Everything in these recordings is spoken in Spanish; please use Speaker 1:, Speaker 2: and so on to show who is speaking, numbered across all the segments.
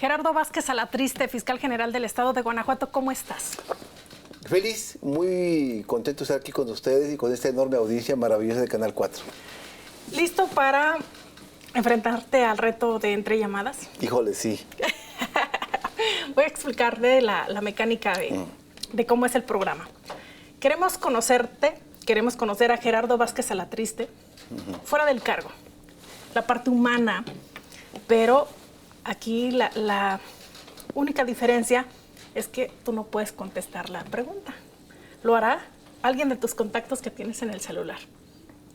Speaker 1: Gerardo Vázquez Alatriste, fiscal general del Estado de Guanajuato, ¿cómo estás?
Speaker 2: Feliz, muy contento de estar aquí con ustedes y con esta enorme audiencia maravillosa de Canal 4.
Speaker 1: ¿Listo para enfrentarte al reto de Entre Llamadas?
Speaker 2: Híjole, sí.
Speaker 1: Voy a explicarte la mecánica de cómo es el programa. Queremos conocerte, queremos conocer a Gerardo Vázquez Alatriste, fuera del cargo, la parte humana, pero aquí la única diferencia es que tú no puedes contestar la pregunta. Lo hará alguien de tus contactos que tienes en el celular.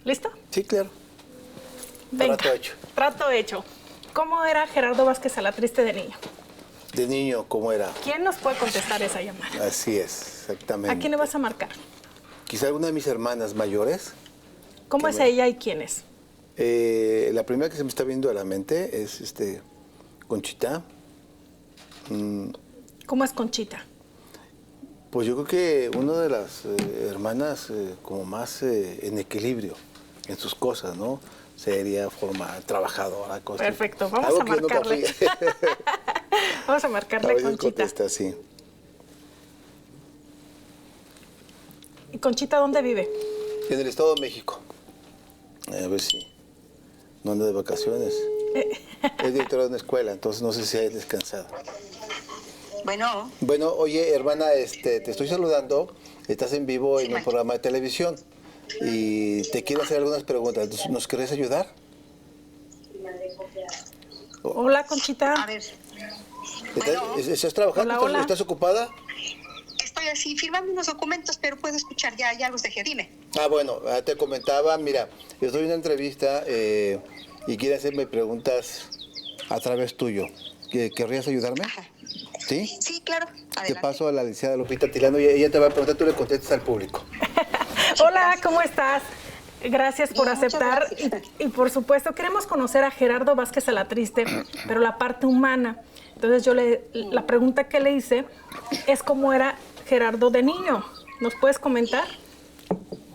Speaker 1: ¿Listo?
Speaker 2: Sí, claro.
Speaker 1: Venga,
Speaker 2: Trato hecho.
Speaker 1: Trato hecho. ¿Cómo era Gerardo Vázquez Alatriste de niño?
Speaker 2: De niño, ¿cómo era?
Speaker 1: ¿Quién nos puede contestar esa llamada?
Speaker 2: Así es, exactamente.
Speaker 1: ¿A quién le vas a marcar?
Speaker 2: Quizá alguna de mis hermanas mayores.
Speaker 1: ¿Cómo es ella y quién es?
Speaker 2: La primera que se me está viendo a la mente es Conchita.
Speaker 1: ¿Cómo es Conchita?
Speaker 2: Pues yo creo que una de las hermanas como más en equilibrio en sus cosas, ¿no? Seria, formal, trabajadora, cosas.
Speaker 1: Perfecto, vamos a marcarle. Vamos a marcarle a Conchita.
Speaker 2: Contesta, sí.
Speaker 1: ¿Y Conchita dónde vive?
Speaker 2: En el Estado de México. A ver si no anda de vacaciones. Es directora de una escuela, entonces no sé si hay descansado. Bueno, oye, hermana, te estoy saludando. Estás en vivo en un programa de televisión y te quiero hacer algunas preguntas. ¿Nos querés ayudar?
Speaker 1: Hola, Conchita.
Speaker 3: A ver.
Speaker 2: ¿Estás trabajando?
Speaker 1: Hola.
Speaker 2: ¿Estás ocupada?
Speaker 3: Estoy así firmando unos documentos, pero puedo escuchar, ya los dejé, dime.
Speaker 2: Bueno, te comentaba, mira, estoy en una entrevista y quiere hacerme preguntas a través tuyo. ¿Querrías ayudarme?
Speaker 3: Ajá.
Speaker 2: ¿Sí?
Speaker 3: Sí, claro.
Speaker 2: Te paso a la licenciada Lupita Tilano y ella te va a preguntar, tú le contestas al público.
Speaker 1: Hola, ¿cómo estás? Gracias por aceptar. Y por supuesto, queremos conocer a Gerardo Vázquez Alatriste, pero la parte humana. Entonces la pregunta que le hice es cómo era Gerardo de niño. ¿Nos puedes comentar?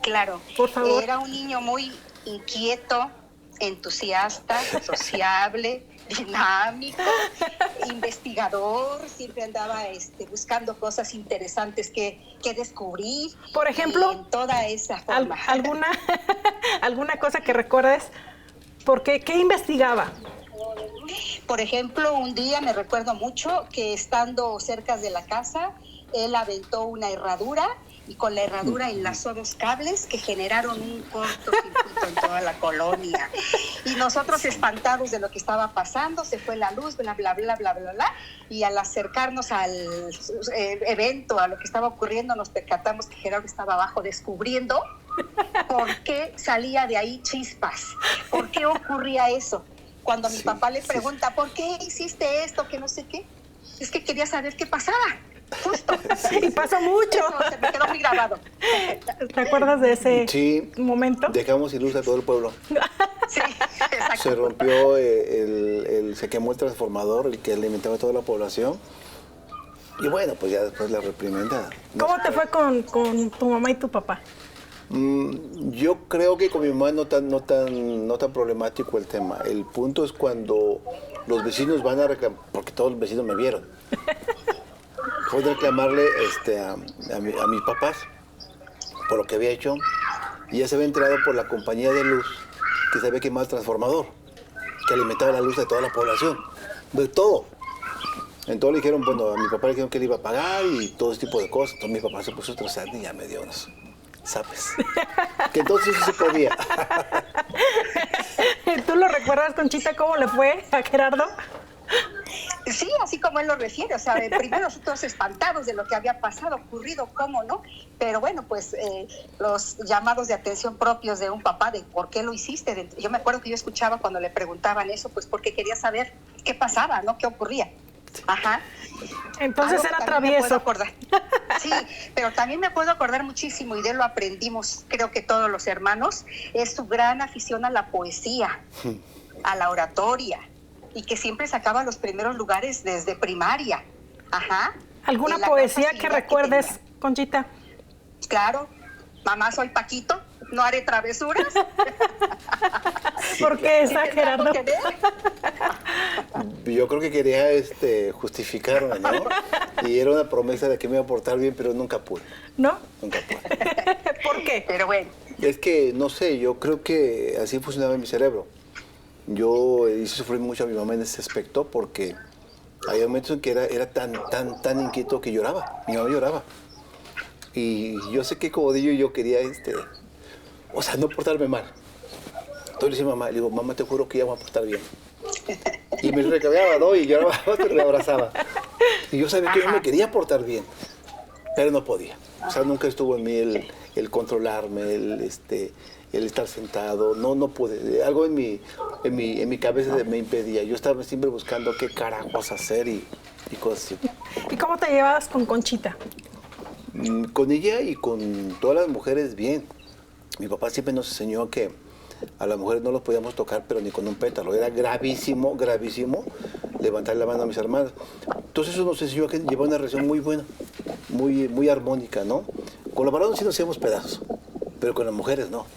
Speaker 3: Claro.
Speaker 1: Por favor.
Speaker 3: Era un niño muy inquieto, entusiasta, sociable, dinámico, investigador, siempre andaba buscando cosas interesantes que descubrir.
Speaker 1: Por ejemplo,
Speaker 3: en toda esa forma.
Speaker 1: ¿Alguna cosa que recuerdes? Porque, ¿qué investigaba?
Speaker 3: Por ejemplo, un día me recuerdo mucho que estando cerca de la casa, él aventó una herradura y con la herradura enlazó dos cables que generaron un cortocircuito en toda la colonia. Y nosotros espantados de lo que estaba pasando, se fue la luz, bla, bla, bla, bla, bla, bla. Y al acercarnos al evento, a lo que estaba ocurriendo, nos percatamos que Gerardo estaba abajo descubriendo por qué salía de ahí chispas, por qué ocurría eso. Cuando mi papá le pregunta, ¿por qué hiciste esto? Que no sé qué. Es que quería saber qué pasaba. Justo.
Speaker 1: Y pasó mucho.
Speaker 3: Eso se me quedó muy grabado.
Speaker 1: ¿Te acuerdas de ese momento?
Speaker 2: Dejamos sin luz a todo el pueblo.
Speaker 3: Sí, exacto.
Speaker 2: Se rompió, se quemó el transformador, el que alimentaba a toda la población. Y bueno, pues ya después la reprimenda.
Speaker 1: ¿Cómo te fue con tu mamá y tu papá?
Speaker 2: Yo creo que con mi mamá no tan problemático el tema. El punto es cuando los vecinos van a reclamar, porque todos los vecinos me vieron. Fue de reclamarle a mis papás por lo que había hecho. Y ya se había enterado por la compañía de luz que se había quemado el transformador que alimentaba la luz de toda la población, de todo. Entonces le dijeron, bueno, a mi papá le dijeron que él iba a pagar y todo ese tipo de cosas. Entonces mi papá se puso estresante y ya me dio unos zapes. Que entonces sí se podía.
Speaker 1: ¿Tú lo recuerdas, Conchita, cómo le fue a Gerardo?
Speaker 3: Sí, así como él lo refiere, o sea, primero nosotros espantados de lo que había pasado, ocurrido, cómo no, pero bueno, pues los llamados de atención propios de un papá de por qué lo hiciste. Yo me acuerdo que yo escuchaba cuando le preguntaban eso, pues porque quería saber qué pasaba, ¿no? ¿Qué ocurría? Ajá.
Speaker 1: Entonces era travieso.
Speaker 3: Sí, pero también me puedo acordar muchísimo, y de él lo aprendimos, creo que todos los hermanos, es su gran afición a la poesía, a la oratoria, y que siempre sacaba los primeros lugares desde primaria. Ajá.
Speaker 1: ¿Alguna poesía que recuerdes, Conchita?
Speaker 3: Claro. Mamá, soy Paquito, no haré travesuras.
Speaker 1: ¿Por qué esa,
Speaker 3: ¿Sí tendrá
Speaker 1: Gerardo?
Speaker 3: algo que ver?
Speaker 2: Yo creo que quería justificarme, ¿no? Y era una promesa de que me iba a portar bien, pero nunca pude.
Speaker 1: ¿No?
Speaker 2: Nunca pude.
Speaker 1: ¿Por qué?
Speaker 3: Pero bueno,
Speaker 2: Es que, no sé, yo creo que así funcionaba mi cerebro. Yo hice sufrir mucho a mi mamá en ese aspecto porque había momentos en que era tan inquieto que lloraba. Mi mamá lloraba. Y yo sé que como niño yo quería, o sea, no portarme mal. Entonces le decía a mamá, le digo, mamá, te juro que ya me voy a portar bien. Y me recabeaba, ¿no? Y lloraba, te reabrazaba. Y yo sabía que yo me quería portar bien, pero no podía. O sea, nunca estuvo en mí el controlarme, el estar sentado. No pude. Algo en mi cabeza me impedía. Yo estaba siempre buscando qué carajos hacer y cosas así.
Speaker 1: ¿Y cómo te llevabas con Conchita?
Speaker 2: Con ella y con todas las mujeres bien. Mi papá siempre nos enseñó que a las mujeres no los podíamos tocar, pero ni con un pétalo. Era gravísimo, gravísimo levantar la mano a mis hermanas. Entonces eso nos enseñó que llevar una relación muy buena, muy armónica, ¿no? Con los varones sí nos hacíamos pedazos, pero con las mujeres no.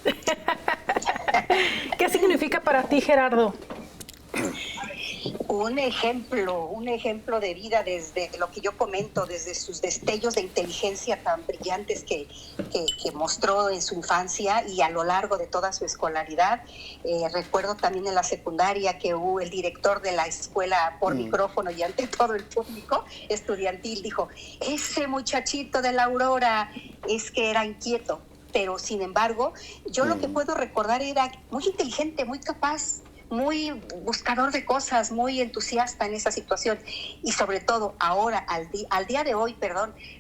Speaker 1: ¿Qué significa para ti, Gerardo?
Speaker 3: un ejemplo de vida desde lo que yo comento, desde sus destellos de inteligencia tan brillantes que mostró en su infancia y a lo largo de toda su escolaridad. Recuerdo también en la secundaria que hubo el director de la escuela por micrófono y ante todo el público estudiantil dijo, ese muchachito de la Aurora es que era inquieto, pero sin embargo yo lo que puedo recordar era muy inteligente, muy capaz, muy buscador de cosas, muy entusiasta en esa situación. Y sobre todo ahora, al día de hoy,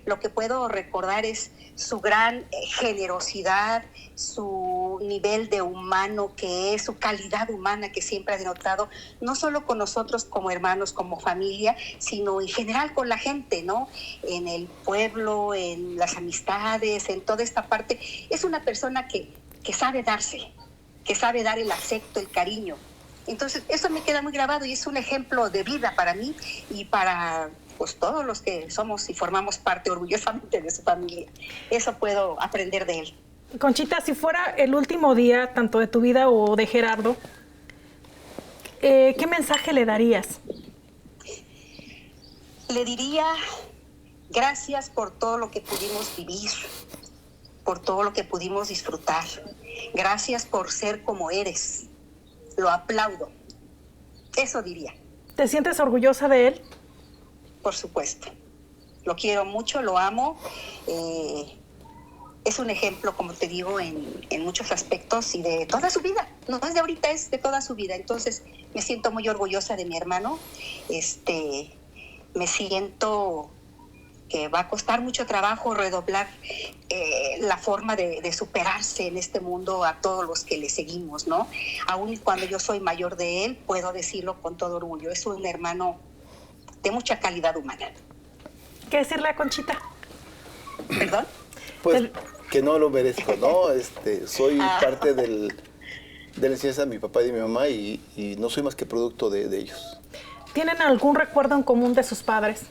Speaker 3: lo que puedo recordar es su gran generosidad, su nivel de humano que es, su calidad humana que siempre ha denotado, no solo con nosotros como hermanos, como familia, sino en general con la gente, ¿no? En el pueblo, en las amistades, en toda esta parte. Es una persona que sabe darse, que sabe dar el afecto, el cariño. Entonces, eso me queda muy grabado y es un ejemplo de vida para mí y para pues, todos los que somos y formamos parte orgullosamente de su familia. Eso puedo aprender de él.
Speaker 1: Conchita, si fuera el último día, tanto de tu vida o de Gerardo, ¿qué mensaje le darías?
Speaker 3: Le diría gracias por todo lo que pudimos vivir, por todo lo que pudimos disfrutar. Gracias por ser como eres. Lo aplaudo. Eso diría.
Speaker 1: ¿Te sientes orgullosa de él?
Speaker 3: Por supuesto. Lo quiero mucho, lo amo. Es un ejemplo, como te digo, en muchos aspectos y de toda su vida. No es de ahorita, es de toda su vida. Entonces, me siento muy orgullosa de mi hermano. Me siento que va a costar mucho trabajo redoblar la forma de superarse en este mundo a todos los que le seguimos, ¿no? Aún cuando yo soy mayor de él, puedo decirlo con todo orgullo. Es un hermano de mucha calidad humana.
Speaker 1: ¿Qué decirle a Conchita?
Speaker 3: ¿Perdón?
Speaker 2: Pues que no lo merezco, ¿no? Soy parte de la enseñanza de mi papá y de mi mamá y no soy más que producto de ellos.
Speaker 1: ¿Tienen algún recuerdo en común de sus padres?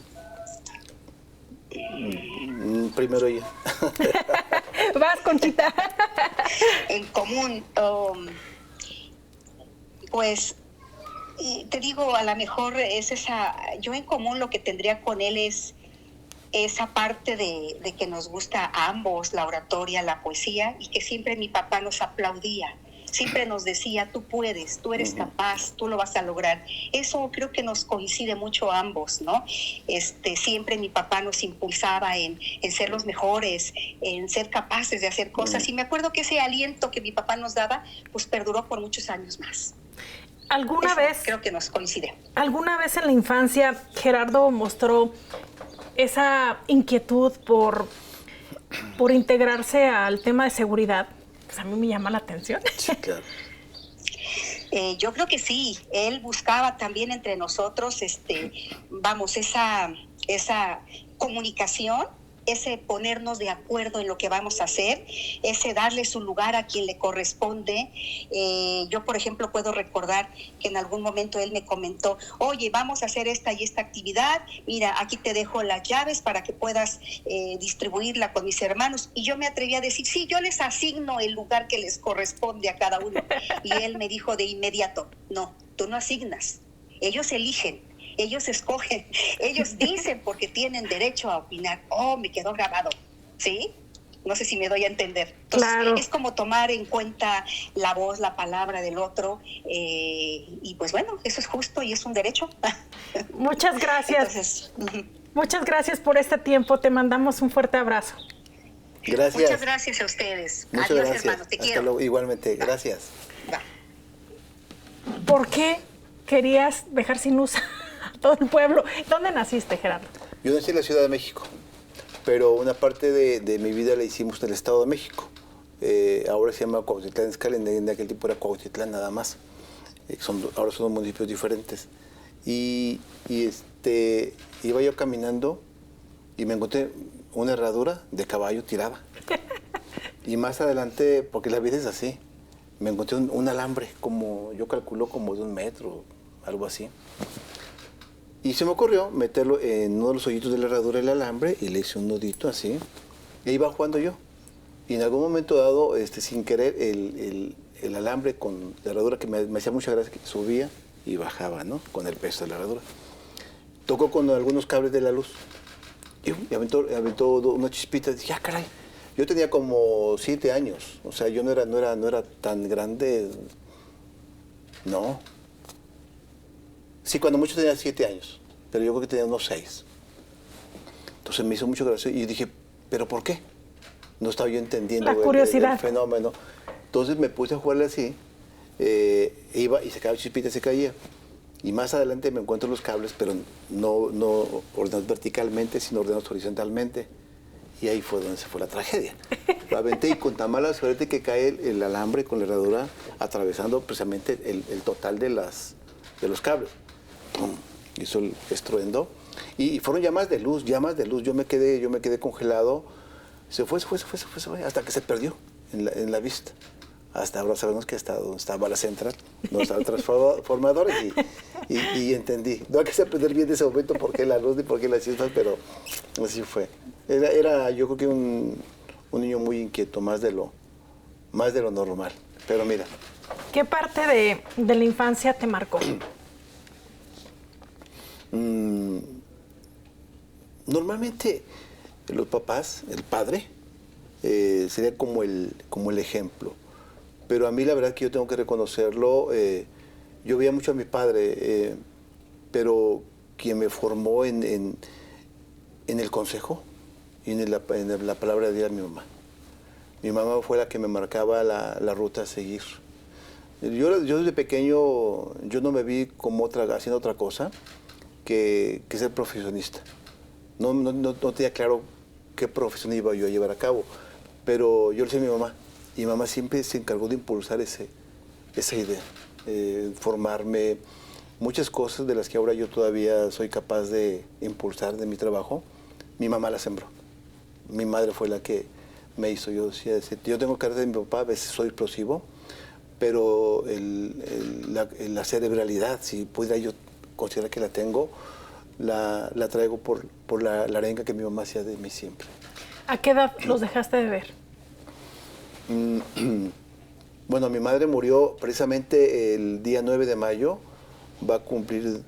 Speaker 2: Primero ella.
Speaker 1: Vas, Conchita.
Speaker 3: En común, pues te digo, a lo mejor es esa, yo en común lo que tendría con él es esa parte de que nos gusta a ambos la oratoria, la poesía, y que siempre mi papá nos aplaudía. Siempre nos decía, tú puedes, tú eres capaz, tú lo vas a lograr. Eso creo que nos coincide mucho a ambos, ¿no? Siempre mi papá nos impulsaba en ser los mejores, en ser capaces de hacer cosas. Y me acuerdo que ese aliento que mi papá nos daba, pues perduró por muchos años más.
Speaker 1: ¿Alguna vez
Speaker 3: creo que nos coincide.
Speaker 1: ¿Alguna vez en la infancia Gerardo mostró esa inquietud por integrarse al tema de seguridad? Pues a mí me llama la atención.
Speaker 2: Sí, claro.
Speaker 3: Yo creo que sí. Él buscaba también entre nosotros, esa comunicación, ese ponernos de acuerdo en lo que vamos a hacer, ese darle su lugar a quien le corresponde. Yo, por ejemplo, puedo recordar que en algún momento él me comentó, oye, vamos a hacer esta y esta actividad, mira, aquí te dejo las llaves para que puedas distribuirla con mis hermanos. Y yo me atreví a decir, sí, yo les asigno el lugar que les corresponde a cada uno. Y él me dijo de inmediato, no, tú no asignas, ellos eligen. Ellos escogen, ellos dicen porque tienen derecho a opinar. Oh, me quedó grabado, ¿sí? No sé si me doy a entender. Entonces,
Speaker 1: claro.
Speaker 3: Es como tomar en cuenta la voz, la palabra del otro. Y pues bueno, eso es justo y es un derecho.
Speaker 1: Muchas gracias.
Speaker 3: Entonces,
Speaker 1: muchas gracias por este tiempo. Te mandamos un fuerte abrazo.
Speaker 2: Gracias.
Speaker 3: Muchas gracias a ustedes.
Speaker 2: Muchas
Speaker 3: Adiós,
Speaker 2: gracias.
Speaker 3: hermano, te
Speaker 2: Hasta
Speaker 3: quiero.
Speaker 2: luego. Igualmente, gracias.
Speaker 3: Va.
Speaker 1: ¿Por qué querías dejar sin luz a todo el pueblo? ¿Dónde naciste, Gerardo?
Speaker 2: Yo nací en la Ciudad de México, pero una parte de mi vida la hicimos en el Estado de México. Ahora se llama Cuautitlán Izcalli, en aquel tiempo era Cuautitlán nada más. Ahora son municipios diferentes. Iba yo caminando y me encontré una herradura de caballo tirada. Y más adelante, porque la vida es así, me encontré un alambre, como yo calculo como de 1 metro, algo así. Y se me ocurrió meterlo en uno de los hoyitos de la herradura del alambre y le hice un nudito así. E iba jugando yo. Y en algún momento dado, sin querer, el alambre con la herradura, que me hacía mucha gracia, que subía y bajaba, ¿no? Con el peso de la herradura. Tocó con algunos cables de la luz. Y aventó unas chispitas. Dije, ah, caray. Yo tenía como 7 años. O sea, yo no era tan grande. No. Sí, cuando mucho tenía 7 años, pero yo creo que tenía unos 6. Entonces me hizo mucho gracia y dije, ¿pero por qué? No estaba yo entendiendo
Speaker 1: La curiosidad.
Speaker 2: el fenómeno. Entonces me puse a jugarle así, iba y se caía chispita y se caía. Y más adelante me encuentro los cables, pero no ordenados verticalmente, sino ordenados horizontalmente. Y ahí fue donde se fue la tragedia. Lo aventé y con tan mala suerte que cae el alambre con la herradura atravesando precisamente el total de los cables. ¡Pum! Hizo el estruendo. Y fueron llamas de luz. Yo me quedé congelado. Se fue, hasta que se perdió en la vista. Hasta ahora sabemos que hasta donde estaba la central, donde estaban los transformadores, y entendí. No hay que aprender bien de ese momento por qué la luz ni por qué las chispas, pero así fue. Era yo creo que un niño muy inquieto, más de lo normal. Pero mira.
Speaker 1: ¿Qué parte de la infancia te marcó?
Speaker 2: Normalmente los papás, el padre, sería como el ejemplo. Pero a mí la verdad que yo tengo que reconocerlo, yo veía mucho a mi padre, pero quien me formó en el consejo y en la palabra de Dios era mi mamá. Mi mamá fue la que me marcaba la ruta a seguir. Yo desde pequeño, yo no me vi como haciendo otra cosa que ser profesionista. No tenía claro qué profesión iba yo a llevar a cabo, pero yo le decía a mi mamá, y mi mamá siempre se encargó de impulsar esa idea, formarme, muchas cosas de las que ahora yo todavía soy capaz de impulsar de mi trabajo, mi mamá las sembró. Mi madre fue la que me hizo. Yo decía, yo tengo carácter de mi papá, a veces soy explosivo, pero la cerebralidad, si pudiera yo considerar que la tengo, la traigo por la arenga que mi mamá hacía de mí siempre.
Speaker 1: ¿A qué edad los dejaste de ver?
Speaker 2: Bueno, mi madre murió precisamente el día 9 de mayo, va a cumplir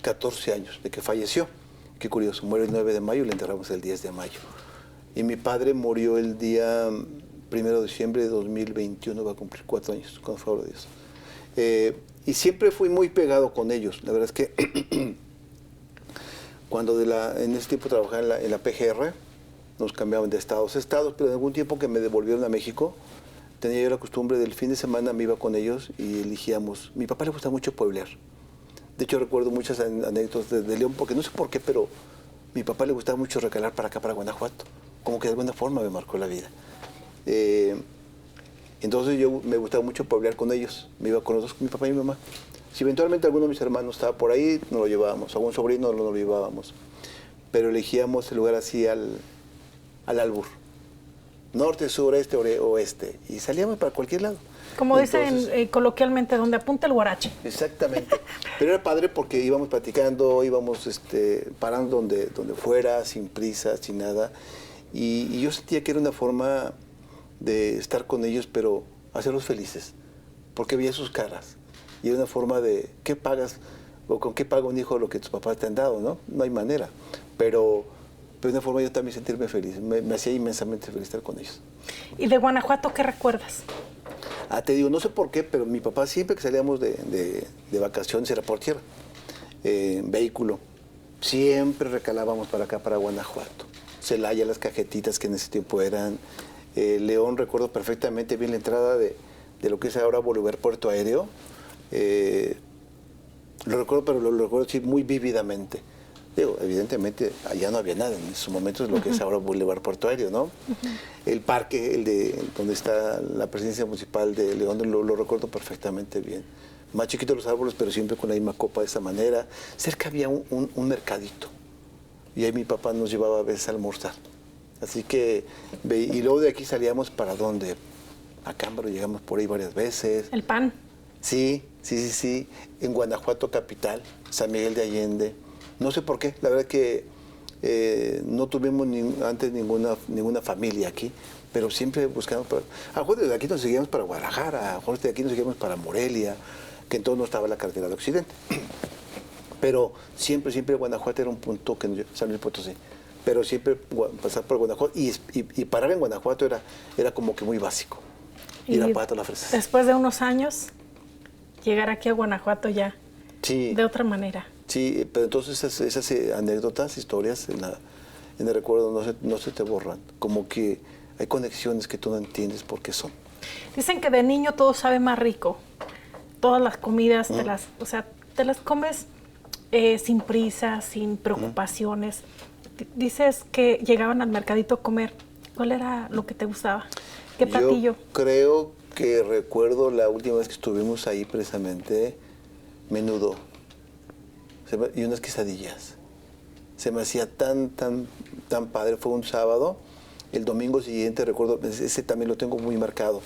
Speaker 2: 14 años de que falleció. Qué curioso, muere el 9 de mayo y le enterramos el 10 de mayo. Y mi padre murió el día 1 de diciembre de 2021, va a cumplir 4 años, con el favor de Dios. Y siempre fui muy pegado con ellos. La verdad es que cuando en ese tiempo trabajaba en la PGR, nos cambiaban de estados a estados, pero en algún tiempo que me devolvieron a México, tenía yo la costumbre del fin de semana, me iba con ellos y elegíamos. Mi papá le gusta mucho pueblear. De hecho, recuerdo muchas anécdotas de León, porque no sé por qué, pero mi papá le gustaba mucho recalar para acá, para Guanajuato. Como que de alguna forma me marcó la vida. Entonces yo me gustaba mucho pueblear con ellos. Me iba con los dos, con mi papá y mi mamá. Si eventualmente alguno de mis hermanos estaba por ahí, nos lo llevábamos. Algún sobrino no lo llevábamos. Pero elegíamos el lugar así al al albur. Norte, sur, este, oeste. Y salíamos para cualquier lado.
Speaker 1: Como
Speaker 2: Entonces,
Speaker 1: dicen coloquialmente, donde apunta el guarache.
Speaker 2: Exactamente. Pero era padre porque íbamos platicando, íbamos parando donde fuera, sin prisa, sin nada. Y yo sentía que era una forma de estar con ellos, pero hacerlos felices. Porque veía sus caras. Y era una forma de, ¿qué pagas? O con qué paga un hijo lo que tus papás te han dado, ¿no? No hay manera. Pero una forma de yo también sentirme feliz. Me hacía inmensamente feliz estar con ellos.
Speaker 1: ¿Y de Guanajuato qué recuerdas?
Speaker 2: Te digo, no sé por qué, pero mi papá siempre que salíamos de vacaciones era por tierra, vehículo. Siempre recalábamos para acá, para Guanajuato. Celaya, las Cajetitas que en ese tiempo eran. León, recuerdo perfectamente bien la entrada de lo que es ahora Bolívar Puerto Aéreo. Lo recuerdo, pero lo recuerdo sí, muy vívidamente. Digo, evidentemente, allá no había nada, en esos momentos lo que es ahora Boulevard Puerto Aéreo, ¿no? El parque, donde está la presidencia municipal de León, lo recuerdo perfectamente bien. Más chiquitos los árboles, pero siempre con la misma copa de esa manera. Cerca había un mercadito, y ahí mi papá nos llevaba a veces a almorzar. Así que, y luego de aquí salíamos para dónde, a Cámbaro, llegamos por ahí varias veces.
Speaker 1: El pan.
Speaker 2: Sí. En Guanajuato capital, San Miguel de Allende. No sé por qué, la verdad que no tuvimos antes ninguna familia aquí, pero siempre buscamos, a lo mejor desde aquí nos seguíamos para Guadalajara, a lo mejor desde aquí nos seguíamos para Morelia, que entonces no estaba la carretera de Occidente. Pero siempre Guanajuato era un punto, San Luis Potosí, pero siempre pasar por Guanajuato y parar en Guanajuato era como que muy básico, ir a Pato la Fresa.
Speaker 1: Después de unos años, llegar aquí a Guanajuato ya,
Speaker 2: sí,
Speaker 1: de otra manera.
Speaker 2: Sí, pero entonces esas anécdotas, historias en el recuerdo no se te borran. Como que hay conexiones que tú no entiendes por qué son.
Speaker 1: Dicen que de niño todo sabe más rico. Todas las comidas te las comes sin prisa, sin preocupaciones. Dices que llegaban al mercadito a comer. ¿Cuál era lo que te gustaba? ¿Qué platillo?
Speaker 2: Yo creo que recuerdo la última vez que estuvimos ahí precisamente, menudo. Y unas quesadillas. Se me hacía tan padre. Fue un sábado. El domingo siguiente, recuerdo, ese también lo tengo muy marcado.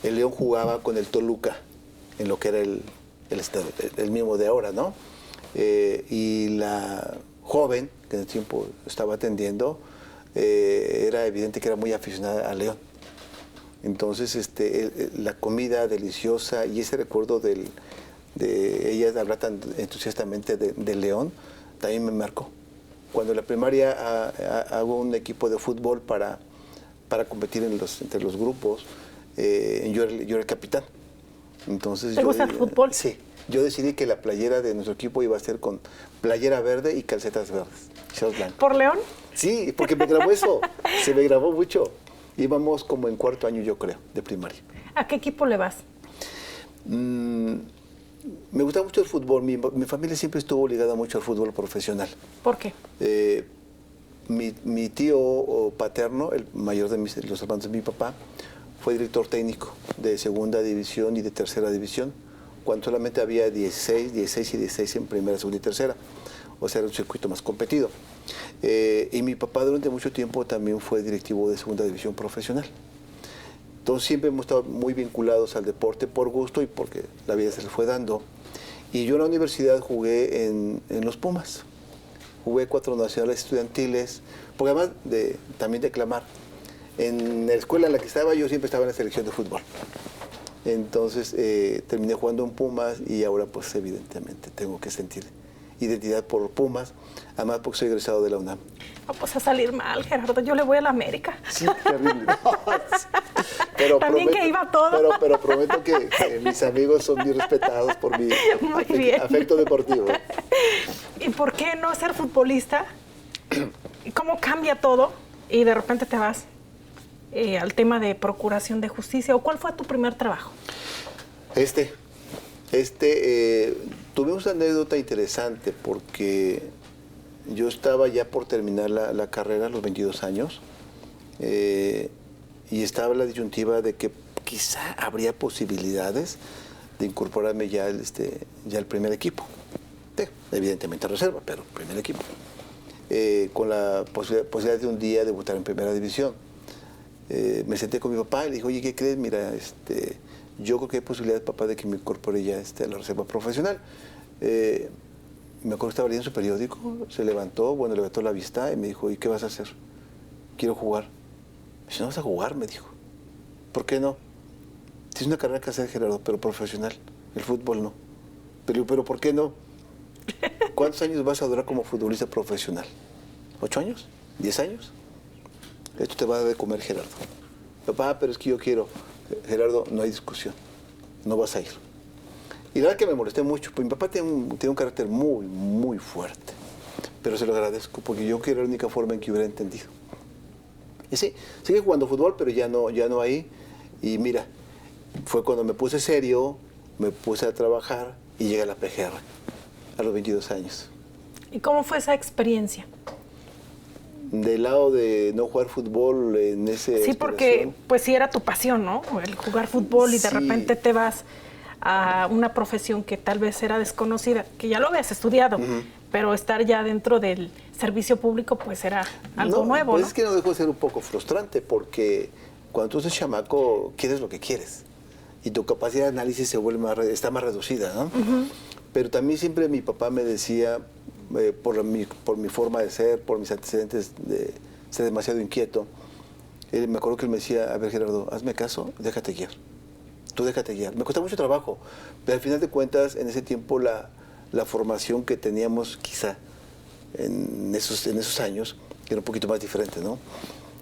Speaker 2: El León jugaba con el Toluca, en lo que era el mismo de ahora, ¿no? Y la joven, que en ese tiempo estaba atendiendo, era evidente que era muy aficionada a León. Entonces, la comida deliciosa y ese recuerdo de ella hablar tan entusiastamente de León, también me marcó. Cuando en la primaria hago un equipo de fútbol para competir entre los grupos, yo era el capitán. Entonces,
Speaker 1: ¿Te gusta el fútbol?
Speaker 2: Sí. Yo decidí que la playera de nuestro equipo iba a ser con playera verde y calcetas verdes, shorts blancos.
Speaker 1: ¿Por León?
Speaker 2: Sí, porque me grabó eso. Se me grabó mucho. Íbamos como en cuarto año, yo creo, de primaria.
Speaker 1: ¿A qué equipo le vas?
Speaker 2: Me gusta mucho el fútbol. Mi familia siempre estuvo ligada mucho al fútbol profesional.
Speaker 1: ¿Por qué?
Speaker 2: Mi tío paterno, el mayor de los hermanos de mi papá, fue director técnico de segunda división y de tercera división, cuando solamente había 16 y 16 en primera, segunda y tercera. O sea, era un circuito más competido. Y mi papá durante mucho tiempo también fue directivo de segunda división profesional. Entonces siempre hemos estado muy vinculados al deporte por gusto y porque la vida se le fue dando. Y yo en la universidad jugué en los Pumas. Jugué 4 nacionales estudiantiles, porque además también de declamar. En la escuela en la que estaba yo siempre estaba en la selección de fútbol. Entonces terminé jugando en Pumas y ahora pues evidentemente tengo que sentir identidad por Pumas, además porque soy egresado de la UNAM.
Speaker 1: Vamos a salir mal, Gerardo. Yo le voy a la América.
Speaker 2: Sí, terrible. Pero
Speaker 1: también prometo, que iba todo.
Speaker 2: Pero prometo que mis amigos son muy respetados por mi afecto deportivo.
Speaker 1: ¿Y por qué no ser futbolista? ¿Cómo cambia todo? Y de repente te vas al tema de procuración de justicia. ¿O cuál fue tu primer trabajo?
Speaker 2: Tuvimos una anécdota interesante porque yo estaba ya por terminar la carrera a los 22 años y estaba la disyuntiva de que quizá habría posibilidades de incorporarme ya al primer equipo. Evidentemente reserva, pero primer equipo. con la posibilidad de un día debutar en primera división. Me senté con mi papá y le dije, oye, ¿qué crees? Mira, yo creo que hay posibilidad, papá, de que me incorpore ya a la reserva profesional. Me acuerdo que estaba leyendo su periódico, se levantó la vista y me dijo, ¿y qué vas a hacer? Quiero jugar. Me dice, ¿no vas a jugar? Me dijo. ¿Por qué no? Tienes una carrera que hacer, Gerardo, pero profesional. El fútbol no. Pero ¿por qué no? ¿Cuántos años vas a durar como futbolista profesional? ¿8 años? ¿10 años? Esto te va a dar de comer, Gerardo. Papá, pero es que yo quiero. Gerardo, no hay discusión. No vas a ir. Y la verdad que me molesté mucho, porque mi papá tiene un carácter muy, muy fuerte. Pero se lo agradezco, porque yo creo que era la única forma en que hubiera entendido. Y sí, sigue jugando fútbol, pero ya no ahí. Y mira, fue cuando me puse serio, me puse a trabajar y llegué a la PGR a los 22 años.
Speaker 1: ¿Y cómo fue esa experiencia?
Speaker 2: Del lado de no jugar fútbol en ese...
Speaker 1: Sí, porque pues sí era tu pasión, ¿no? El jugar fútbol y de repente te vas a una profesión que tal vez era desconocida, que ya lo habías estudiado, pero estar ya dentro del servicio público pues era algo nuevo,
Speaker 2: pues
Speaker 1: ¿no?
Speaker 2: Es que no dejó de ser un poco frustrante, porque cuando tú eres chamaco quieres lo que quieres y tu capacidad de análisis se vuelve está más reducida, ¿no? Pero también siempre mi papá me decía, por mi forma de ser, por mis antecedentes de ser demasiado inquieto, me acuerdo que él me decía, a ver, Gerardo, hazme caso, déjate guiar. Tú déjate guiar. Me cuesta mucho trabajo, pero al final de cuentas, en ese tiempo, la formación que teníamos quizá en esos años era un poquito más diferente, ¿no?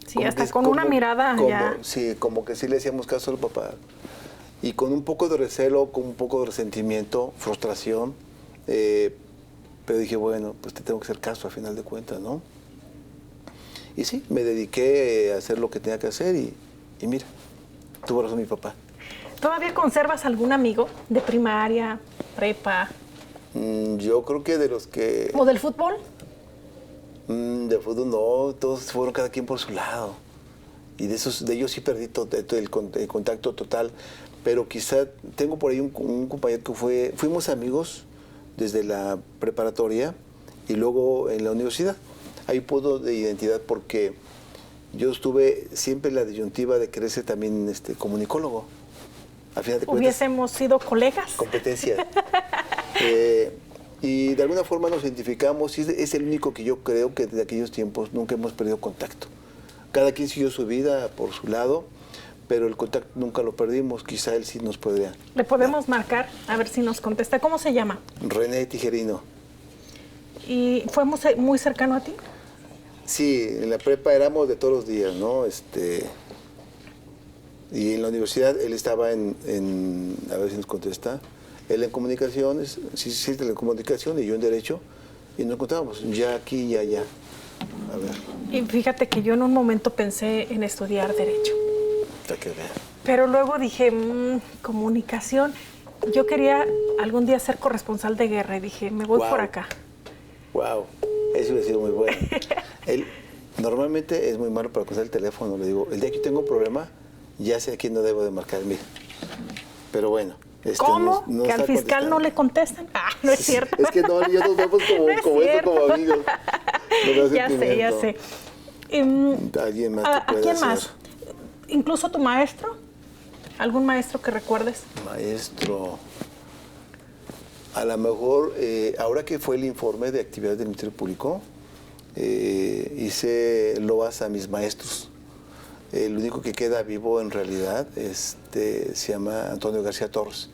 Speaker 1: Sí,
Speaker 2: como
Speaker 1: hasta con una mirada ya.
Speaker 2: Sí, como que sí le hacíamos caso al papá. Y con un poco de recelo, con un poco de resentimiento, frustración, pero dije, bueno, pues te tengo que hacer caso a final de cuentas, ¿no? Y sí, me dediqué a hacer lo que tenía que hacer y mira, tuvo razón mi papá.
Speaker 1: ¿Todavía conservas algún amigo de primaria, prepa?
Speaker 2: Yo creo que de los que...
Speaker 1: ¿O del fútbol?
Speaker 2: De fútbol no, todos fueron cada quien por su lado. Y de ellos sí perdí el contacto total. Pero quizá tengo por ahí un compañero que fuimos amigos desde la preparatoria y luego en la universidad. Hay podo de identidad porque yo estuve siempre en la disyuntiva de querer ser también comunicólogo. Al final de cuentas,
Speaker 1: ¿hubiésemos sido colegas?
Speaker 2: Competencia. Y de alguna forma nos identificamos y es el único que yo creo que desde aquellos tiempos nunca hemos perdido contacto. Cada quien siguió su vida por su lado, pero el contacto nunca lo perdimos. Quizá él sí nos podría.
Speaker 1: Le podemos marcar, a ver si nos contesta. ¿Cómo se llama?
Speaker 2: René Tijerino.
Speaker 1: ¿Y fue muy cercano a ti?
Speaker 2: Sí, en la prepa éramos de todos los días, ¿no? Y en la universidad él estaba a ver si nos contesta, él en comunicaciones, sí, telecomunicación y yo en derecho, y nos encontrábamos, ya aquí y allá. A ver.
Speaker 1: Y fíjate que yo en un momento pensé en estudiar derecho.
Speaker 2: Que ver.
Speaker 1: Pero luego dije, comunicación. Yo quería algún día ser corresponsal de guerra y dije, me voy por acá.
Speaker 2: Wow, eso hubiera sido muy bueno. Él normalmente es muy malo para contestar el teléfono, le digo, el día que tengo un problema, ya sé a quién no debo de marcar, mira. Pero bueno.
Speaker 1: ¿Cómo? No ¿que al fiscal no le contestan? Ah, no es cierto.
Speaker 2: Es que no, ya nos vemos como amigos.
Speaker 1: Ya sé.
Speaker 2: ¿Alguien más
Speaker 1: ¿A quién más? ¿Incluso tu maestro? ¿Algún maestro que recuerdes?
Speaker 2: Maestro. A lo mejor, ahora que fue el informe de actividades del Ministerio Público, hice loas a mis maestros. El único que queda vivo en realidad se llama Antonio García Torres,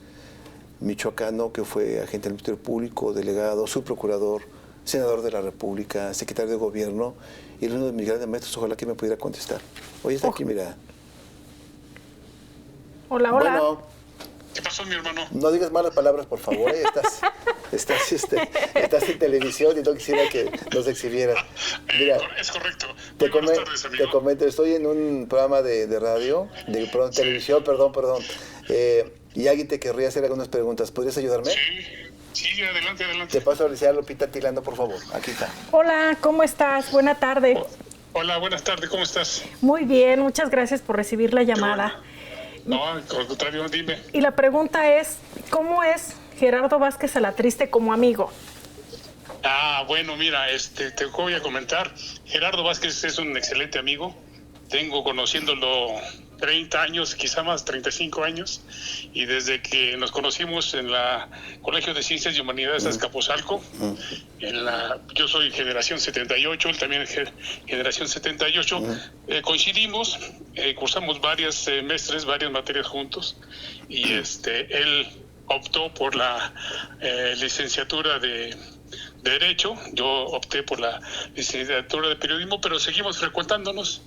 Speaker 2: michoacano, que fue agente del Ministerio Público, delegado, subprocurador, senador de la República, secretario de Gobierno, y uno de mis grandes maestros. Ojalá que me pudiera contestar. Oye, está aquí, mira.
Speaker 1: Hola.
Speaker 2: Bueno,
Speaker 4: ¿qué pasó, mi hermano?
Speaker 2: No digas malas palabras, por favor. Estás en televisión y no quisiera que nos exhibieras. Mira,
Speaker 4: es correcto.
Speaker 2: Te
Speaker 4: Buenas tardes, amigo.
Speaker 2: comento, estoy en un programa de radio, televisión, perdón. Y alguien te querría hacer algunas preguntas. ¿Podrías ayudarme?
Speaker 4: Sí, adelante.
Speaker 2: Te paso a Alicia Lupita Tilano, por favor. Aquí está.
Speaker 1: Hola, ¿cómo estás? Buena tarde.
Speaker 4: Hola, buenas tardes, ¿cómo estás?
Speaker 1: Muy bien, muchas gracias por recibir la llamada.
Speaker 4: No, al contrario, dime.
Speaker 1: Y la pregunta es, ¿cómo es Gerardo Vázquez Alatriste como amigo?
Speaker 4: Bueno, mira, te voy a comentar. Gerardo Vázquez es un excelente amigo. Tengo conociéndolo 30 años, quizá más, 35 años. Y desde que nos conocimos en la Colegio de Ciencias y Humanidades Azcapotzalco, yo soy generación 78, él también es generación 78. Coincidimos, cursamos varios semestres, varias materias juntos. Y él optó por la licenciatura de Derecho, yo opté por la licenciatura de Periodismo, pero seguimos frecuentándonos.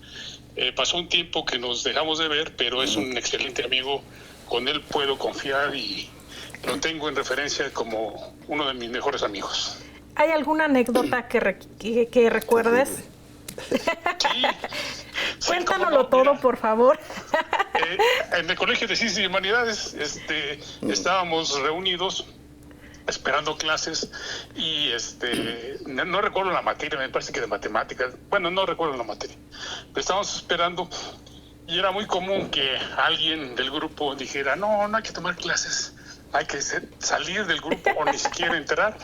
Speaker 4: Pasó un tiempo que nos dejamos de ver, pero es un excelente amigo, con él puedo confiar y lo tengo en referencia como uno de mis mejores amigos.
Speaker 1: ¿Hay alguna anécdota que recuerdes?
Speaker 4: Sí.
Speaker 1: Cuéntanoslo todo, por favor.
Speaker 4: En el Colegio de Ciencias y Humanidades estábamos reunidos esperando clases y no recuerdo la materia, me parece que de matemáticas, bueno, no recuerdo la materia, pero estábamos esperando y era muy común que alguien del grupo dijera, no hay que tomar clases, hay que salir del grupo o ni siquiera entrar,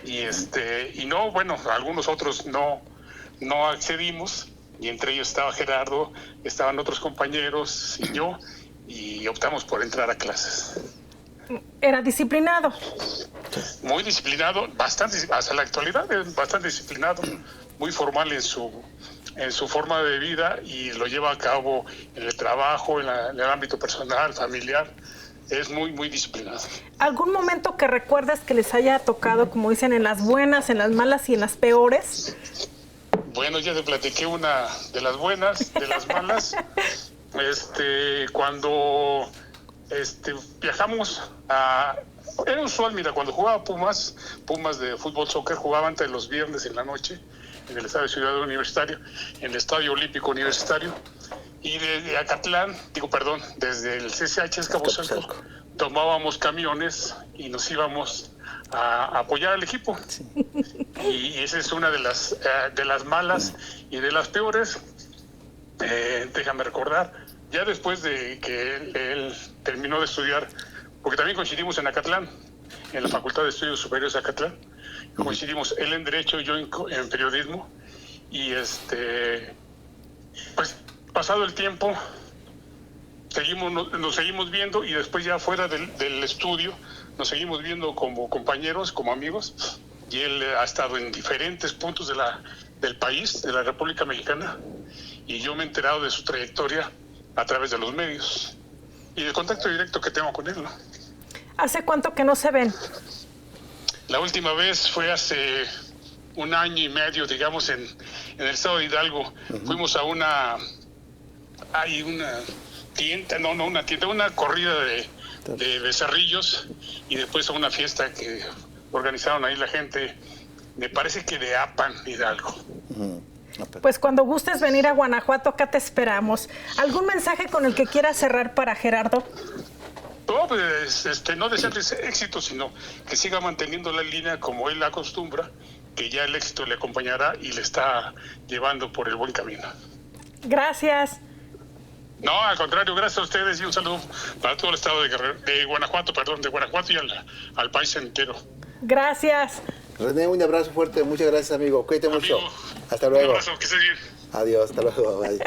Speaker 4: y no, bueno, algunos otros no accedimos, y entre ellos estaba Gerardo, estaban otros compañeros y yo, y optamos por entrar a clases.
Speaker 1: ¿Era disciplinado?
Speaker 4: Muy disciplinado, bastante, hasta la actualidad es bastante disciplinado, muy formal en su forma de vida y lo lleva a cabo en el trabajo, en el ámbito personal, familiar. Es muy, muy disciplinado.
Speaker 1: ¿Algún momento que recuerdes que les haya tocado, como dicen, en las buenas, en las malas y en las peores?
Speaker 4: Bueno, ya te platiqué una de las buenas, de las malas. Cuando viajamos era usual, mira, cuando jugaba Pumas de fútbol soccer, jugaban entre los viernes en la noche en el Estadio Ciudad Universitario, en el Estadio Olímpico Universitario, y desde Acatlán, desde el CCH Azcapotzalco, tomábamos camiones y nos íbamos a apoyar al equipo. Sí. Y esa es una de las malas y de las peores. Déjame recordar, ya después de que él terminó de estudiar, porque también coincidimos en Acatlán, en la Facultad de Estudios Superiores de Acatlán, coincidimos él en Derecho y yo en Periodismo, y pues pasado el tiempo nos seguimos viendo, y después ya fuera del estudio nos seguimos viendo como compañeros, como amigos, y él ha estado en diferentes puntos del país, de la República Mexicana, y yo me he enterado de su trayectoria a través de los medios y del contacto directo que tengo con él, ¿no?
Speaker 1: ¿Hace cuánto que no se ven?
Speaker 4: La última vez fue hace 1 año y medio, digamos, en el estado de Hidalgo. Fuimos a una corrida de becerrillos, y después a una fiesta que organizaron ahí la gente, me parece que de Apan, Hidalgo.
Speaker 1: Pues cuando gustes venir a Guanajuato, acá te esperamos. ¿Algún mensaje con el que quieras cerrar para Gerardo?
Speaker 4: No, pues, no desearles éxito, sino que siga manteniendo la línea como él acostumbra, que ya el éxito le acompañará y le está llevando por el buen camino.
Speaker 1: Gracias.
Speaker 4: No, al contrario, gracias a ustedes, y un saludo para todo el estado de Guanajuato y al país entero.
Speaker 1: Gracias.
Speaker 2: René, un abrazo fuerte, muchas gracias, amigo. Cuídate mucho. Hasta luego.
Speaker 4: Un abrazo, que estés bien.
Speaker 2: Adiós, hasta luego. Bye.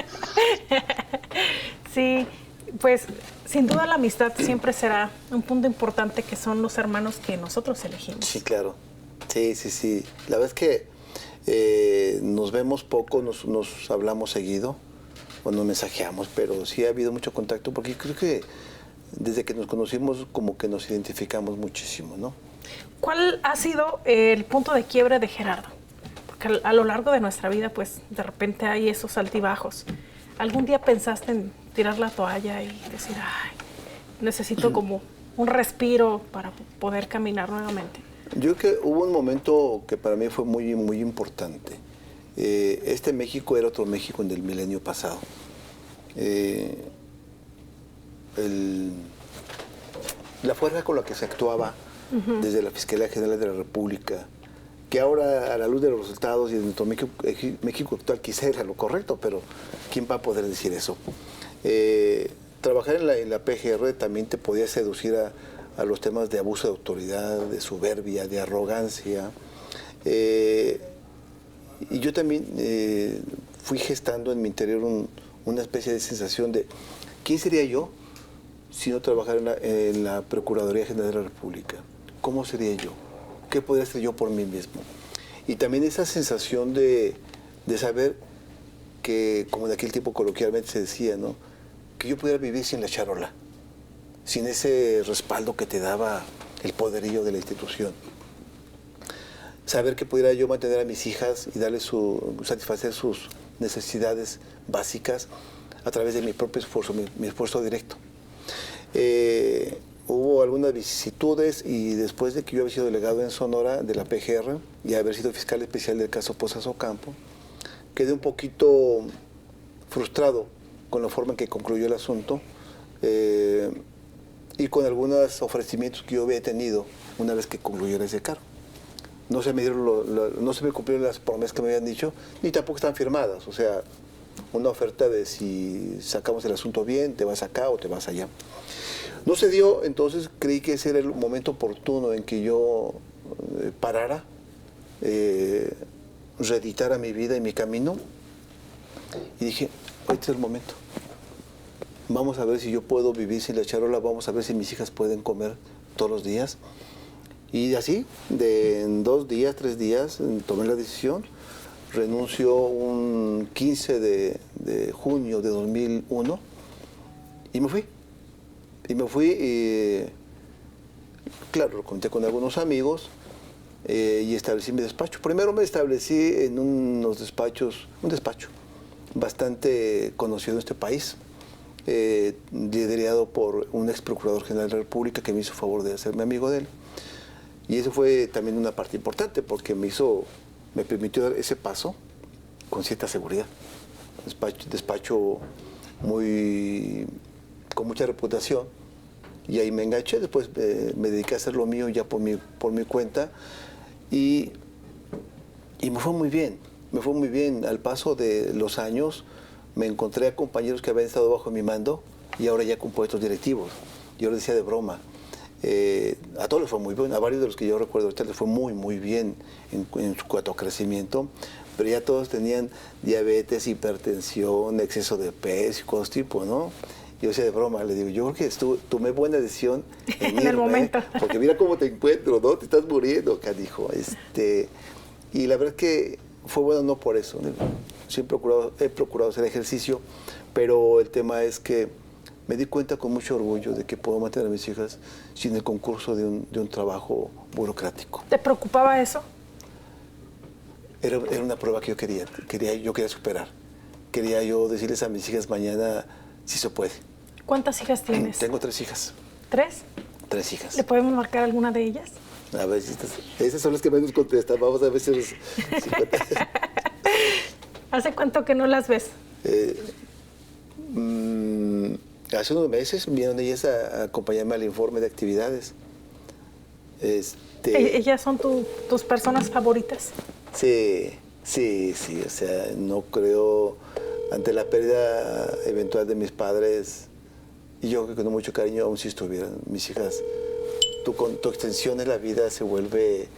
Speaker 1: Sí, pues sin duda la amistad siempre será un punto importante, que son los hermanos que nosotros elegimos.
Speaker 2: Sí, claro. Sí. La verdad es que nos vemos poco, nos hablamos seguido, o nos mensajeamos, pero sí ha habido mucho contacto, porque creo que desde que nos conocimos como que nos identificamos muchísimo, ¿no?
Speaker 1: ¿Cuál ha sido el punto de quiebre de Gerardo? Porque a lo largo de nuestra vida, pues de repente hay esos altibajos. ¿Algún día pensaste en tirar la toalla y decir, ay, necesito como un respiro para poder caminar nuevamente?
Speaker 2: Yo creo que hubo un momento que para mí fue muy, muy importante. Este México era otro México en el milenio pasado. La fuerza con la que se actuaba desde la Fiscalía General de la República, que ahora, a la luz de los resultados y de nuestro México actual, quizá era lo correcto, pero ¿quién va a poder decir eso? Trabajar en la PGR también te podía seducir a los temas de abuso de autoridad, de soberbia, de arrogancia, Y yo también fui gestando en mi interior una especie de sensación de ¿quién sería yo si no trabajara en la Procuraduría General de la República? ¿Cómo sería yo? ¿Qué podría hacer yo por mí mismo? Y también esa sensación de saber que, como de aquel tiempo coloquialmente se decía, ¿no? Que yo pudiera vivir sin la charola, sin ese respaldo que te daba el poderío de la institución. Saber que pudiera yo mantener a mis hijas y satisfacer sus necesidades básicas a través de mi propio esfuerzo, mi esfuerzo directo. Hubo algunas vicisitudes y después de que yo había sido delegado en Sonora de la PGR y haber sido fiscal especial del caso Pozas Ocampo, quedé un poquito frustrado con la forma en que concluyó el asunto y con algunos ofrecimientos que yo había tenido una vez que concluyera ese cargo. No se me cumplieron las promesas que me habían dicho, ni tampoco están firmadas. O sea, una oferta de si sacamos el asunto bien, te vas acá o te vas allá. No se dio, entonces creí que ese era el momento oportuno en que yo parara, reeditara mi vida y mi camino. Y dije, este es el momento. Vamos a ver si yo puedo vivir sin la charola, vamos a ver si mis hijas pueden comer todos los días. Y así, en 2 días, 3 días, tomé la decisión. Renunció un 15 de junio de 2001 y me fui. Y me fui, claro, lo conté con algunos amigos y establecí mi despacho. Primero me establecí en un despacho bastante conocido en este país, liderado por un ex procurador general de la República que me hizo favor de hacerme amigo de él. Y eso fue también una parte importante porque me permitió dar ese paso con cierta seguridad. Despacho con mucha reputación. Y ahí me enganché, después me dediqué a hacer lo mío ya por mi cuenta y me fue muy bien. Al paso de los años me encontré a compañeros que habían estado bajo mi mando y ahora ya con puestos directivos. Yo les decía de broma, a todos les fue muy bien, a varios de los que yo recuerdo ahorita les fue muy bien en su cuanto a crecimiento, pero ya todos tenían diabetes, hipertensión, exceso de peso y cosas tipo, ¿no? Yo decía de broma, le digo, yo creo que tomé buena decisión en irme,
Speaker 1: el momento.
Speaker 2: porque mira cómo te encuentro, ¿no? Te estás muriendo, canijo. Y la verdad es que fue bueno no por eso. Siempre he procurado hacer ejercicio, pero el tema es que me di cuenta con mucho orgullo de que puedo mantener a mis hijas sin el concurso de un trabajo burocrático.
Speaker 1: ¿Te preocupaba eso?
Speaker 2: Era una prueba que yo quería superar. Quería yo decirles a mis hijas mañana si se puede.
Speaker 1: ¿Cuántas hijas tienes?
Speaker 2: Tengo 3 hijas.
Speaker 1: ¿3?
Speaker 2: 3 hijas.
Speaker 1: ¿Le podemos marcar alguna de ellas?
Speaker 2: A ver, esas son las que menos contestan. Vamos a ver si
Speaker 1: ¿Hace cuánto que no las ves?
Speaker 2: Hace unos meses vinieron ellas a acompañarme al informe de actividades.
Speaker 1: ¿Ellas son tus personas favoritas?
Speaker 2: Sí. O sea, no creo, ante la pérdida eventual de mis padres, y yo creo que con mucho cariño, aún si estuvieran mis hijas, tu extensión de la vida se vuelve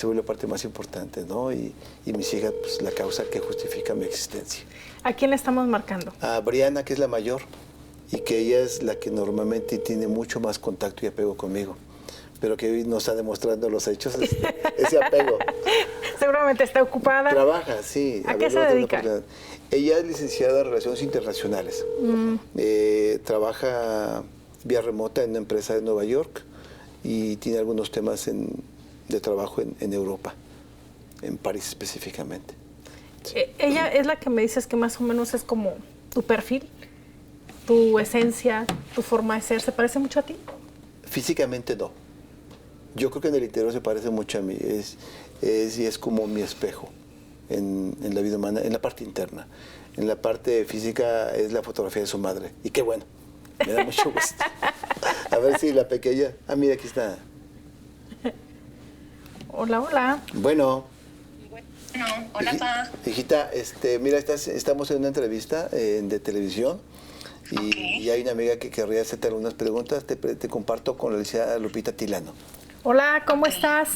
Speaker 2: la parte más importante, ¿no? Y mis hijas, pues la causa que justifica mi existencia.
Speaker 1: ¿A quién le estamos marcando?
Speaker 2: A Briana, que es la mayor, y que ella es la que normalmente tiene mucho más contacto y apego conmigo, pero que hoy nos está demostrando los hechos ese apego.
Speaker 1: Seguramente está ocupada.
Speaker 2: Trabaja, sí.
Speaker 1: ¿A qué se dedica?
Speaker 2: Ella es licenciada en Relaciones Internacionales. Trabaja vía remota en una empresa de Nueva York y tiene algunos temas de trabajo en Europa, en París específicamente. Sí.
Speaker 1: Ella es la que me dices que más o menos es como tu perfil, tu esencia, tu forma de ser. ¿Se parece mucho a ti?
Speaker 2: Físicamente no. Yo creo que en el interior se parece mucho a mí. Es como mi espejo en la vida humana, en la parte interna. En la parte física es la fotografía de su madre. Y qué bueno, me da mucho gusto. A ver si la pequeña... Ah, mira, aquí está.
Speaker 1: Hola.
Speaker 2: Bueno.
Speaker 3: Hola, pa.
Speaker 2: Hijita, mira, estamos en una entrevista de televisión y hay una amiga que querría hacerte algunas preguntas. Te comparto con la licenciada Lupita Tilano.
Speaker 1: Hola, ¿cómo estás?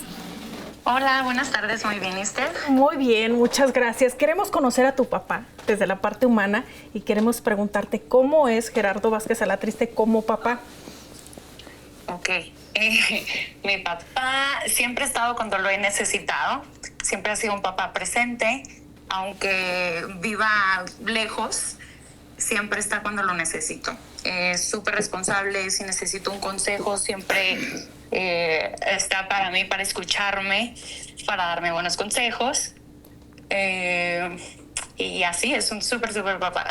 Speaker 5: Hola, buenas tardes, muy bien, ¿y usted?
Speaker 1: Muy bien, muchas gracias. Queremos conocer a tu papá desde la parte humana y queremos preguntarte cómo es Gerardo Vázquez Alatriste como papá.
Speaker 5: Ok, mi papá siempre ha estado cuando lo he necesitado, siempre ha sido un papá presente, aunque viva lejos, siempre está cuando lo necesito. Es súper responsable, si necesito un consejo, siempre está para mí, para escucharme, para darme buenos consejos. Y así, es un súper papá.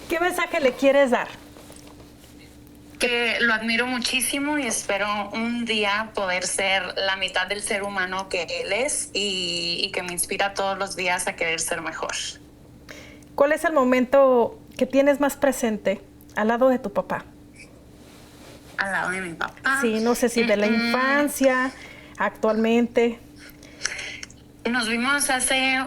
Speaker 1: ¿Qué mensaje le quieres dar?
Speaker 5: Que lo admiro muchísimo y espero un día poder ser la mitad del ser humano que él es y que me inspira todos los días a querer ser mejor.
Speaker 1: ¿Cuál es el momento que tienes más presente al lado de tu papá?
Speaker 5: Al lado de mi papá.
Speaker 1: Sí, no sé si de la infancia, actualmente.
Speaker 5: Nos vimos hace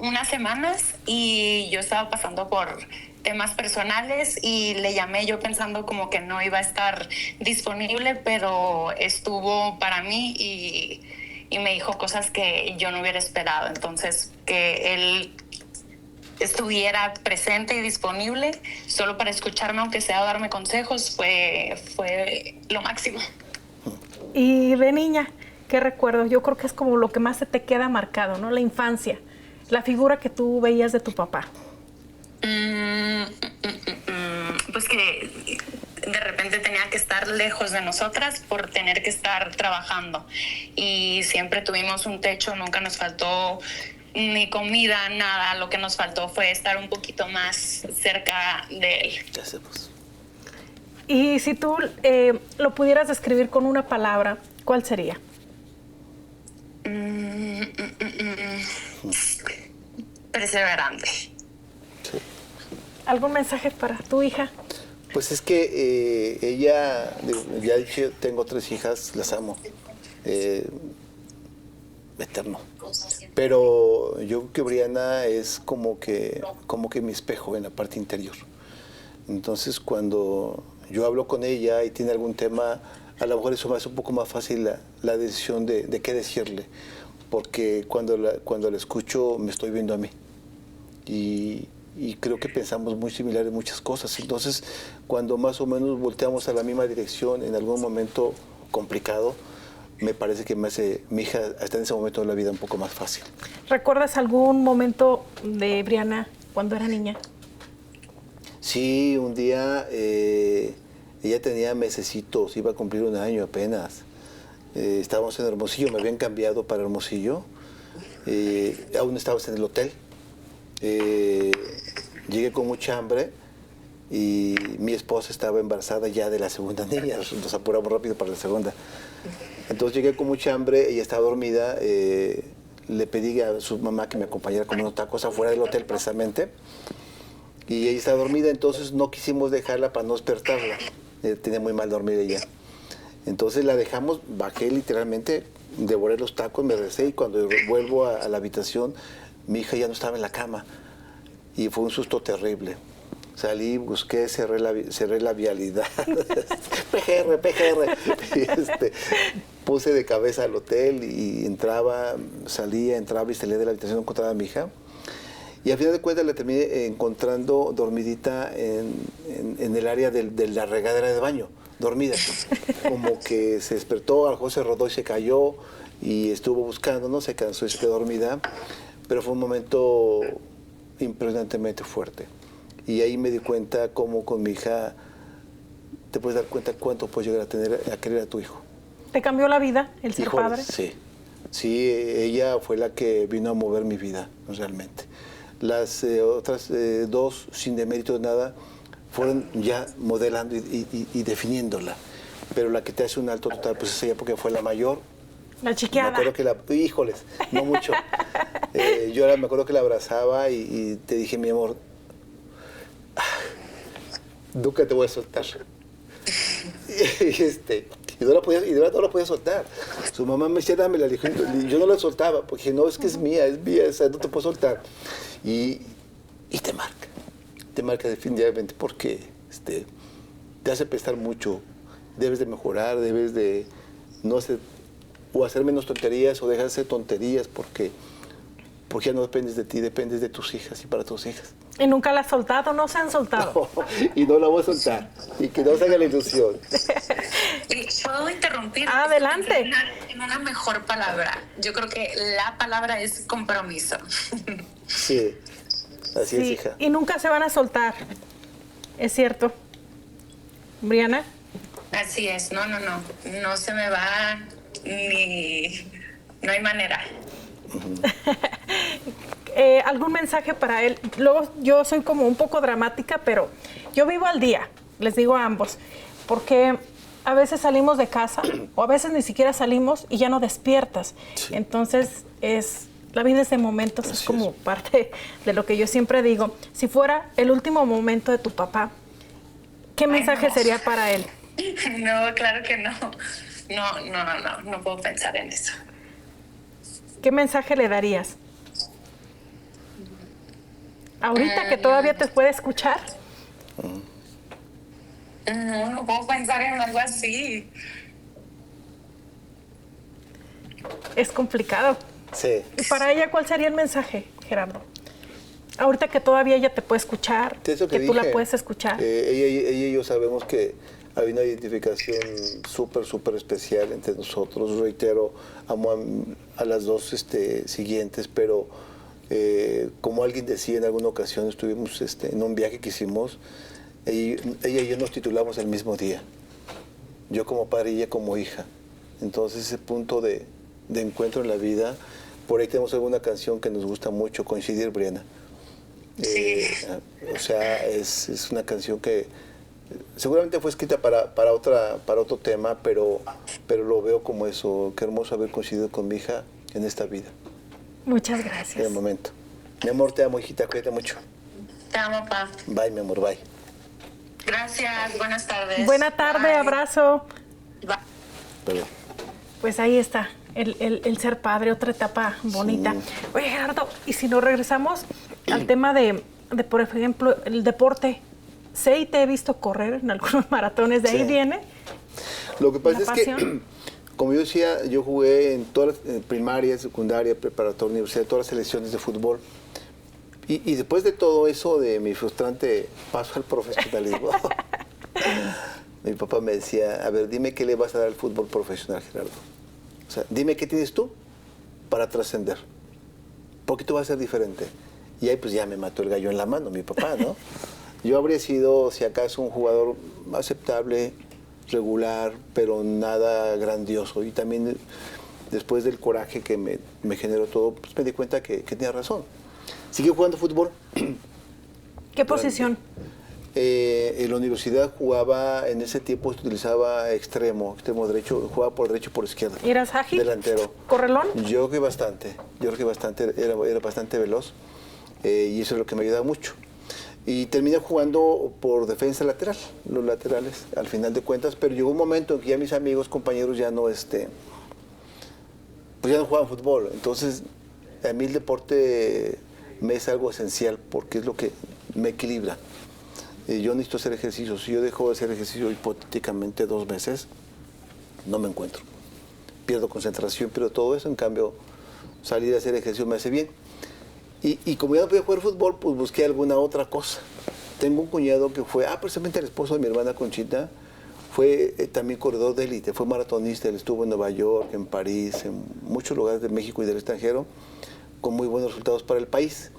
Speaker 5: unas semanas y yo estaba pasando por temas personales y le llamé yo pensando como que no iba a estar disponible, pero estuvo para mí y me dijo cosas que yo no hubiera esperado. Entonces, que él estuviera presente y disponible solo para escucharme, aunque sea darme consejos, fue lo máximo.
Speaker 1: Y de niña, ¿qué recuerdo? Yo creo que es como lo que más se te queda marcado, ¿no? La infancia, la figura que tú veías de tu papá.
Speaker 5: Pues que de repente tenía que estar lejos de nosotras por tener que estar trabajando y siempre tuvimos un techo, nunca nos faltó ni comida, nada. Lo que nos faltó fue estar un poquito más cerca de él.
Speaker 2: Ya hacemos.
Speaker 1: Y si tú lo pudieras describir con una palabra, ¿cuál sería?
Speaker 5: Perseverante.
Speaker 2: Sí.
Speaker 1: ¿Algún mensaje para tu hija?
Speaker 2: Pues es que ella, ya dije, tengo 3 hijas, las amo. Eterno. Pero yo creo que Brianna es como que mi espejo en la parte interior. Entonces, cuando yo hablo con ella y tiene algún tema, a lo mejor eso me hace un poco más fácil la decisión de qué decirle. Porque cuando la escucho, me estoy viendo a mí. Y creo que pensamos muy similar en muchas cosas. Entonces, cuando más o menos volteamos a la misma dirección en algún momento complicado, me parece que me hace mi hija hasta en ese momento de la vida un poco más fácil.
Speaker 1: ¿Recuerdas algún momento de Brianna cuando era niña?
Speaker 2: Sí, un día ella tenía mesecitos, iba a cumplir 1 año apenas. Estábamos en Hermosillo, me habían cambiado para Hermosillo. Aún estábamos en el hotel. Llegué con mucha hambre y mi esposa estaba embarazada ya de la segunda niña. Nos apuramos rápido para la segunda. Entonces llegué con mucha hambre, ella estaba dormida, le pedí a su mamá que me acompañara a comer unos tacos afuera del hotel precisamente, y ella estaba dormida, entonces no quisimos dejarla para no despertarla, tenía muy mal dormir ella. Entonces la dejamos, bajé literalmente, devoré los tacos, me regresé y cuando vuelvo a la habitación, mi hija ya no estaba en la cama y fue un susto terrible. Salí, busqué, cerré la vialidad. PGR. Puse de cabeza al hotel y salía y salía de la habitación, no encontraba a mi hija. Y al final de cuentas la terminé encontrando dormidita en el área de la regadera de baño, dormida. Como que se despertó, a lo mejor se rodó y se cayó y estuvo buscando, ¿no? Se cansó y se quedó dormida. Pero fue un momento impresionantemente fuerte. Y ahí me di cuenta cómo con mi hija te puedes dar cuenta cuánto puedes llegar a querer a tu hijo.
Speaker 1: ¿Te cambió la vida el ser
Speaker 2: Híjole,
Speaker 1: padre?
Speaker 2: Sí. Sí, ella fue la que vino a mover mi vida, realmente. Las otras 2, sin demérito de nada, fueron ya modelando y definiéndola. Pero la que te hace un alto total, pues es ella porque fue la mayor.
Speaker 1: La chiqueada.
Speaker 2: Me acuerdo que híjoles, no mucho. Yo me acuerdo que la abrazaba y te dije, mi amor, nunca te voy a soltar. Y no la podía soltar. Su mamá me decía, dámela. Yo no la soltaba, porque dije, no, es que es mía, o sea, no te puedo soltar. Y te marca definitivamente porque te hace pensar mucho. Debes de mejorar, debes de no ser o hacer menos tonterías o dejar de hacer tonterías porque ya no dependes de ti, dependes de tus hijas y para tus hijas.
Speaker 1: ¿Y nunca la has soltado? ¿No se han soltado?
Speaker 2: No, y no la voy a soltar. Y que no se haga la ilusión.
Speaker 5: ¿Puedo interrumpir?
Speaker 1: Adelante.
Speaker 5: En una mejor palabra. Yo creo que la palabra es compromiso.
Speaker 2: Sí, así es, hija.
Speaker 1: Y nunca se van a soltar. Es cierto. Briana.
Speaker 5: Así es. No se me va ni... No hay manera.
Speaker 1: ¿Algún mensaje para él? Luego yo soy como un poco dramática, pero yo vivo al día, les digo a ambos, porque a veces salimos de casa o a veces ni siquiera salimos y ya no despiertas.
Speaker 2: Sí.
Speaker 1: Entonces la vida es de momentos, es como parte de lo que yo siempre digo. Si fuera el último momento de tu papá, ¿qué mensaje sería para él?
Speaker 5: No, claro que no. No puedo pensar en eso.
Speaker 1: ¿Qué mensaje le darías? Ahorita que todavía te puede escuchar.
Speaker 5: No puedo pensar en algo así.
Speaker 1: Es complicado.
Speaker 2: Sí.
Speaker 1: ¿Y para ella cuál sería el mensaje, Gerardo? Ahorita que todavía ella te puede escuchar,
Speaker 2: Eso
Speaker 1: que tú la puedes escuchar.
Speaker 2: Ella y yo sabemos que hay una identificación súper especial entre nosotros. Reitero, amo a las dos siguientes, pero como alguien decía en alguna ocasión, estuvimos en un viaje que hicimos, ella y yo nos titulamos el mismo día. Yo como padre y ella como hija. Entonces ese punto de encuentro en la vida, por ahí tenemos alguna canción que nos gusta mucho, Coincidir, Briana.
Speaker 5: Sí.
Speaker 2: O sea, es una canción que seguramente fue escrita para otro tema, pero lo veo como eso. Qué hermoso haber coincidido con mi hija en esta vida.
Speaker 1: Muchas
Speaker 2: En
Speaker 1: gracias.
Speaker 2: el momento. Mi amor, te amo, hijita, cuídate mucho.
Speaker 5: Te amo, pa.
Speaker 2: Bye, mi amor, bye.
Speaker 5: Gracias, buenas tardes.
Speaker 1: Buena tarde,
Speaker 5: Bye.
Speaker 1: abrazo.
Speaker 5: Bye.
Speaker 2: Perdón.
Speaker 1: Pues ahí está, el ser padre, otra etapa bonita. Oye, Gerardo, y si nos regresamos al tema de, por ejemplo, el deporte. Sé y te he visto correr en algunos maratones, de ahí viene.
Speaker 2: Lo que pasa
Speaker 1: la
Speaker 2: es que,
Speaker 1: pasión.
Speaker 2: como yo decía, yo jugué en todas las primaria, secundaria, preparatoria, universidad, todas las selecciones de fútbol. Y después de todo eso, de mi frustrante paso al profesionalismo, mi papá me decía, a ver, dime qué le vas a dar al fútbol profesional, Gerardo. O sea, dime qué tienes tú para trascender. Porque tú vas a ser diferente. Y ahí pues ya me mató el gallo en la mano, mi papá, ¿no? Yo habría sido, si acaso, un jugador aceptable, regular, pero nada grandioso. Y también, después del coraje que me generó todo, pues me di cuenta que tenía razón. Seguí jugando fútbol.
Speaker 1: ¿Qué posición?
Speaker 2: En la universidad jugaba, en ese tiempo se utilizaba extremo derecho, jugaba por derecho y por izquierda.
Speaker 1: ¿Y eras ágil?
Speaker 2: Delantero.
Speaker 1: ¿Correlón?
Speaker 2: Yo creo que bastante, era bastante veloz y eso es lo que me ayudaba mucho. Y terminé jugando por defensa lateral, los laterales, al final de cuentas, pero llegó un momento en que ya mis amigos, compañeros ya no, pues ya no jugaban fútbol. Entonces, a mí el deporte me es algo esencial porque es lo que me equilibra. Yo necesito hacer ejercicio. Si yo dejo de hacer ejercicio hipotéticamente 2 meses, no me encuentro. Pierdo concentración, pierdo todo eso. En cambio, salir a hacer ejercicio me hace bien. Y como ya no podía jugar fútbol, pues busqué alguna otra cosa. Tengo un cuñado que fue, precisamente el esposo de mi hermana Conchita, fue también corredor de élite, fue maratonista. Él estuvo en Nueva York, en París, en muchos lugares de México y del extranjero, con muy buenos resultados para el país.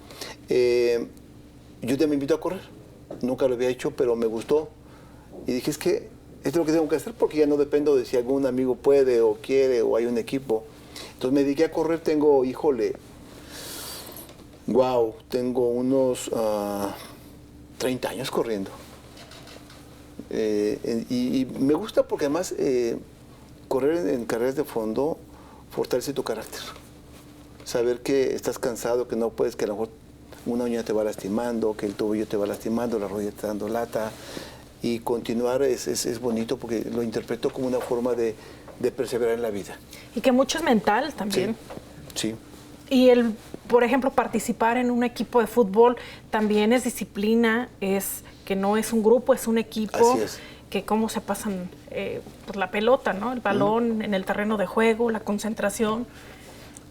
Speaker 2: Yo ya me invito a correr. Nunca lo había hecho, pero me gustó. Y dije, es que esto es lo que tengo que hacer porque ya no dependo de si algún amigo puede o quiere o hay un equipo. Entonces me dediqué a correr. Tengo, tengo unos 30 años corriendo. Y me gusta porque además correr en carreras de fondo fortalece tu carácter. Saber que estás cansado, que no puedes, que a lo mejor una uña te va lastimando, que el tobillo te va lastimando, la rodilla te está dando lata. Y continuar es bonito porque lo interpreto como una forma de perseverar en la vida.
Speaker 1: Y que mucho es mental también.
Speaker 2: Sí,
Speaker 1: Y el, por ejemplo, participar en un equipo de fútbol también es disciplina, es que no es un grupo, es un equipo.
Speaker 2: Así es.
Speaker 1: Que cómo se pasan pues la pelota, ¿no? El balón en el terreno de juego, la concentración.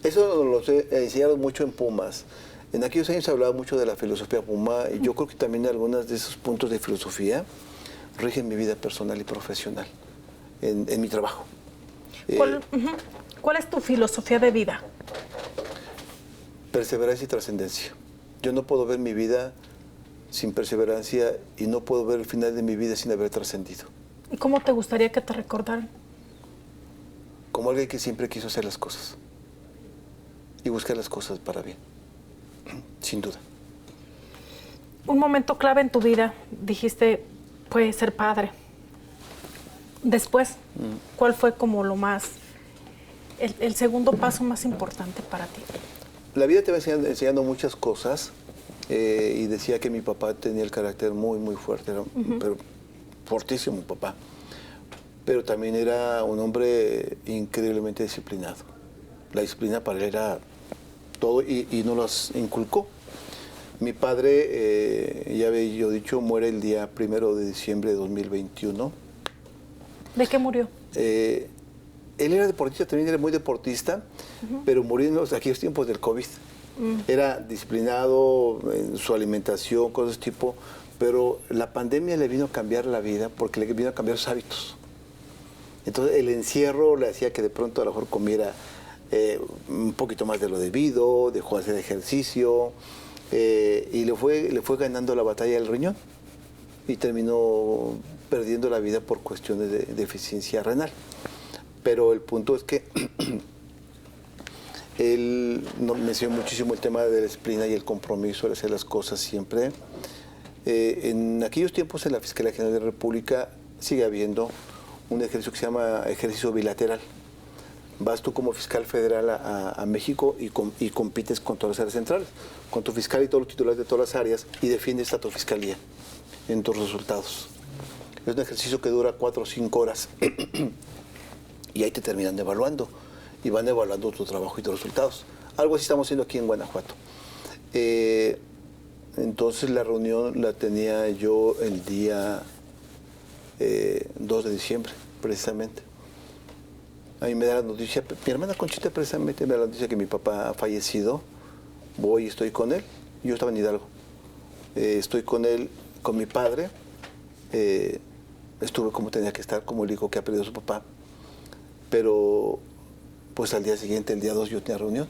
Speaker 2: Eso lo he enseñado mucho en Pumas. En aquellos años se hablaba mucho de la filosofía Puma y yo creo que también algunos de esos puntos de filosofía rigen mi vida personal y profesional en mi trabajo.
Speaker 1: ¿Cuál es tu filosofía de vida?
Speaker 2: Perseverancia y trascendencia. Yo no puedo ver mi vida sin perseverancia y no puedo ver el final de mi vida sin haber trascendido.
Speaker 1: ¿Y cómo te gustaría que te recordaran?
Speaker 2: Como alguien que siempre quiso hacer las cosas y buscar las cosas para bien, sin duda.
Speaker 1: Un momento clave en tu vida, dijiste, puede ser padre. Después, ¿cuál fue como lo más, el segundo paso más importante para ti?
Speaker 2: La vida te va enseñando muchas cosas. Y decía que mi papá tenía el carácter muy, muy fuerte, era, pero fortísimo papá. Pero también era un hombre increíblemente disciplinado. La disciplina para él era todo y nos las inculcó. Mi padre, ya había yo dicho, muere el día 1 de diciembre de 2021.
Speaker 1: ¿De qué murió?
Speaker 2: Él era deportista, también era muy deportista, pero murió en aquellos tiempos del COVID. Era disciplinado en su alimentación, cosas tipo, pero la pandemia le vino a cambiar la vida porque le vino a cambiar sus hábitos. Entonces el encierro le hacía que de pronto a lo mejor comiera un poquito más de lo debido, dejó de hacer ejercicio y le fue ganando la batalla del riñón y terminó perdiendo la vida por cuestiones de deficiencia renal. Pero el punto es que él me enseñó muchísimo el tema de la disciplina y el compromiso de hacer las cosas siempre. En aquellos tiempos en la Fiscalía General de la República sigue habiendo un ejercicio que se llama ejercicio bilateral. Vas tú como fiscal federal a México y compites con todas las áreas centrales, con tu fiscal y todos los titulares de todas las áreas y defiendes a tu fiscalía en tus resultados. Es un ejercicio que dura 4 o 5 horas y ahí te terminan evaluando. Y van evaluando tu trabajo y tus resultados. Algo así estamos haciendo aquí en Guanajuato. Entonces la reunión la tenía yo el día 2 de diciembre, precisamente. A mí me da la noticia, mi hermana Conchita precisamente me da la noticia que mi papá ha fallecido. Voy y estoy con él. Yo estaba en Hidalgo. Estoy con él, con mi padre. Estuve como tenía que estar, como el hijo que ha perdido a su papá. Pero pues al día siguiente, el día 2, yo tenía reunión.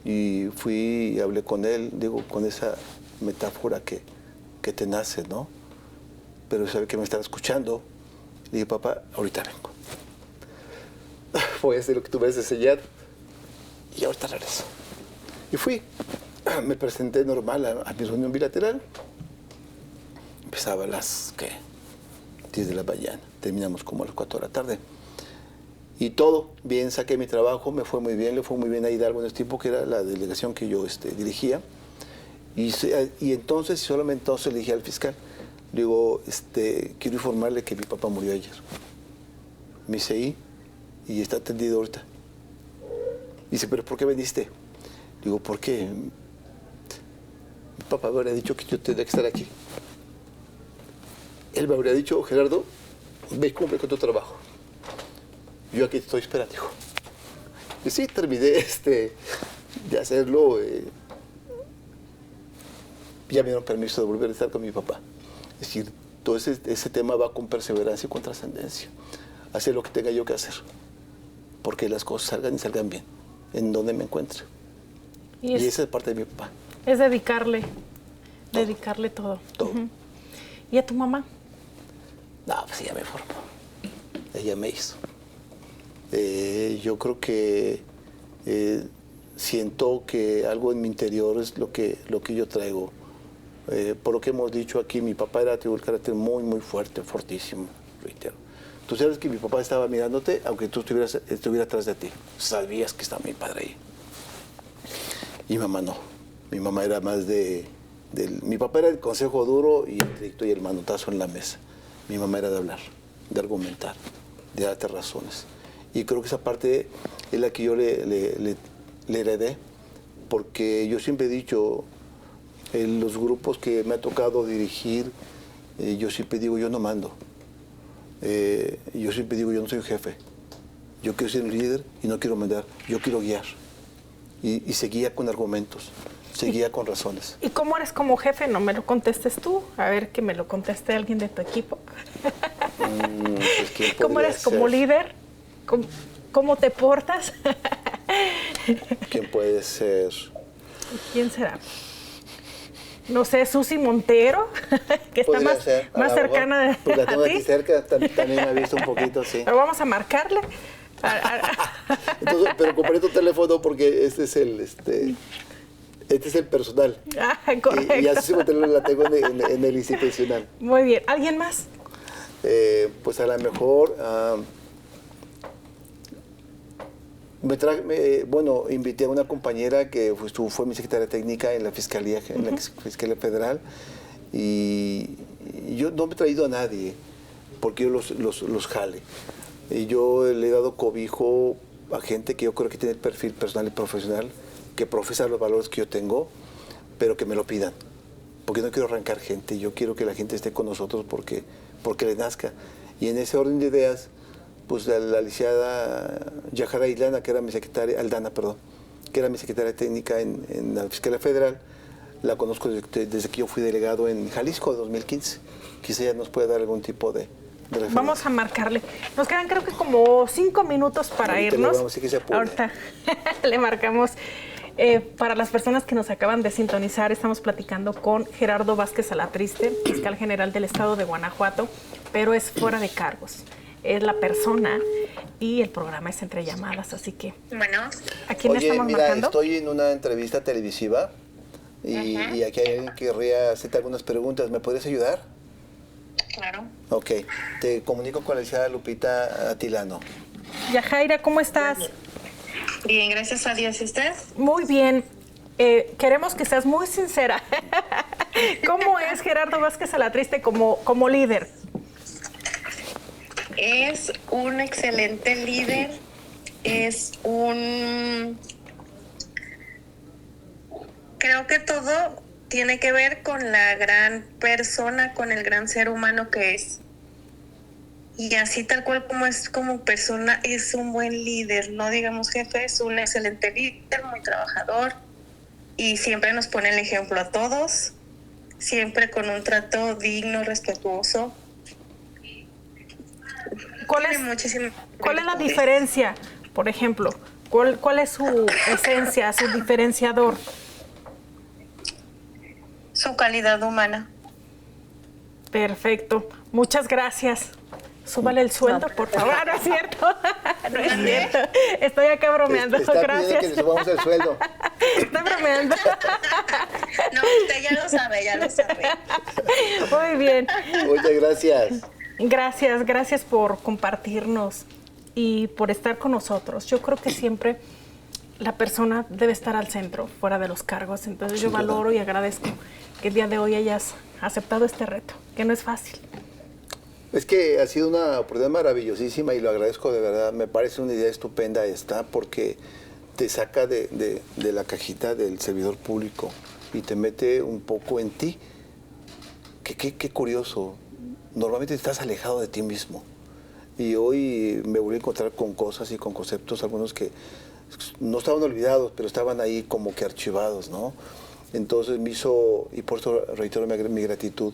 Speaker 2: Y fui y hablé con él, digo, con esa metáfora que te nace, ¿no? Pero sabe que me estaba escuchando. Le dije, papá, ahorita vengo. Voy a hacer lo que tú me has enseñado. Y ahorita regreso. Y fui. Me presenté normal a mi reunión bilateral. Empezaba a las, 10 de la mañana. Terminamos como a las 4 de la tarde. Y todo bien, saqué mi trabajo, me fue muy bien, le fue muy bien a Hidalgo en ese tiempo, que era la delegación que yo dirigía. Y entonces, solamente entonces le dije al fiscal, digo, quiero informarle que mi papá murió ayer. Me dice, y está atendido ahorita. Dice, ¿pero por qué viniste? Digo, ¿por qué? Mi papá me habría dicho que yo tendría que estar aquí. Él me habría dicho, Gerardo, ve y cumple con tu trabajo. Yo aquí te estoy esperando, hijo. Y sí, terminé de hacerlo. Ya me dieron permiso de volver a estar con mi papá. Es decir, todo ese tema va con perseverancia y con trascendencia. Hacer lo que tenga yo que hacer. Porque las cosas salgan y salgan bien. En donde me encuentre. Y esa es parte de mi papá.
Speaker 1: Es dedicarle todo.
Speaker 2: Todo.
Speaker 1: ¿Y a tu mamá?
Speaker 2: No, pues ella me formó. Ella me hizo. Yo creo que siento que algo en mi interior es lo que yo traigo. Por lo que hemos dicho aquí, mi papá tuvo el carácter muy, muy fuerte, fortísimo, reitero. Tú sabes que mi papá estaba mirándote, aunque tú estuviera atrás de ti. Sabías que estaba mi padre ahí. Y mi mamá no. Mi mamá era más mi papá era el consejo duro y el manotazo en la mesa. Mi mamá era de hablar, de argumentar, de darte razones. Y creo que esa parte es la que yo le le heredé, porque yo siempre he dicho, en los grupos que me ha tocado dirigir, yo siempre digo, yo no mando. Yo siempre digo, yo no soy un jefe. Yo quiero ser un líder y no quiero mandar, yo quiero guiar. Y se guía con argumentos, se guía con razones.
Speaker 1: ¿Y cómo eres como jefe? No me lo contestes tú. A ver, que me lo conteste alguien de tu equipo.
Speaker 2: Pues,
Speaker 1: ¿Cómo eres como líder? ¿Cómo te portas?
Speaker 2: ¿Quién puede ser?
Speaker 1: ¿Quién será? No sé, Susi Montero, que está más cercana a
Speaker 2: pues la tengo
Speaker 1: ti.
Speaker 2: aquí cerca, también me ha visto un poquito, sí.
Speaker 1: Pero vamos a marcarle.
Speaker 2: Entonces, pero compré tu teléfono porque este es el personal.
Speaker 1: Ah, correcto.
Speaker 2: Y así se la tengo en el institucional.
Speaker 1: Muy bien. ¿Alguien más?
Speaker 2: Pues a lo mejor invité a una compañera que fue mi secretaria técnica en la Fiscalía Federal y yo no me he traído a nadie porque yo los jale. Y yo le he dado cobijo a gente que yo creo que tiene el perfil personal y profesional, que profesa los valores que yo tengo, pero que me lo pidan. Porque no quiero arrancar gente, yo quiero que la gente esté con nosotros porque le nazca. Y en ese orden de ideas, pues la licenciada Yajara Aldana, que era mi secretaria técnica en la Fiscalía Federal, la conozco desde que yo fui delegado en Jalisco en 2015. Quizá ella nos pueda dar algún tipo de referencia.
Speaker 1: Vamos a marcarle. Nos quedan creo que como 5 minutos para irnos.
Speaker 2: Vamos, sí que se apure.
Speaker 1: Ahorita le marcamos. Para las personas que nos acaban de sintonizar, estamos platicando con Gerardo Vázquez Alatriste, fiscal general del estado de Guanajuato, pero es fuera de cargos. Es la persona y el programa es entre llamadas, así que...
Speaker 5: Bueno.
Speaker 1: ¿A quién estamos marcando?
Speaker 2: Estoy en una entrevista televisiva y aquí hay alguien que querría hacerte algunas preguntas. ¿Me podrías ayudar?
Speaker 5: Claro.
Speaker 2: Ok. Te comunico con la licenciada Lupita Atilano.
Speaker 1: Yajaira, ¿cómo estás?
Speaker 5: Bien, gracias a Dios. ¿Y usted?
Speaker 1: Muy bien. Queremos que seas muy sincera. ¿Cómo es Gerardo Vázquez Alatriste como líder?
Speaker 5: Es un excelente líder, creo que todo tiene que ver con la gran persona, con el gran ser humano que es. Y así tal cual como es como persona, es un buen líder, no digamos jefe, es un excelente líder, muy trabajador y siempre nos pone el ejemplo a todos, siempre con un trato digno, respetuoso.
Speaker 1: ¿Cuál es la diferencia, por ejemplo? ¿Cuál es su esencia, su diferenciador?
Speaker 5: Su calidad humana.
Speaker 1: Perfecto. Muchas gracias. Súbale el sueldo, por favor. No es cierto. No es cierto. Estoy acá bromeando.
Speaker 2: Está
Speaker 1: Gracias.
Speaker 2: que le subamos el sueldo.
Speaker 1: Estoy bromeando.
Speaker 5: No, usted ya lo sabe.
Speaker 2: Muy bien. Muchas gracias.
Speaker 1: Gracias por compartirnos y por estar con nosotros. Yo creo que siempre la persona debe estar al centro, fuera de los cargos. Entonces yo valoro y agradezco que el día de hoy hayas aceptado este reto, que no es fácil.
Speaker 2: Es que ha sido una oportunidad maravillosísima y lo agradezco de verdad. Me parece una idea estupenda esta porque te saca de la cajita del servidor público y te mete un poco en ti. Qué curioso. Normalmente estás alejado de ti mismo. Y hoy me volví a encontrar con cosas y con conceptos, algunos que no estaban olvidados, pero estaban ahí como que archivados, ¿no? Entonces me hizo, y por eso reitero mi gratitud,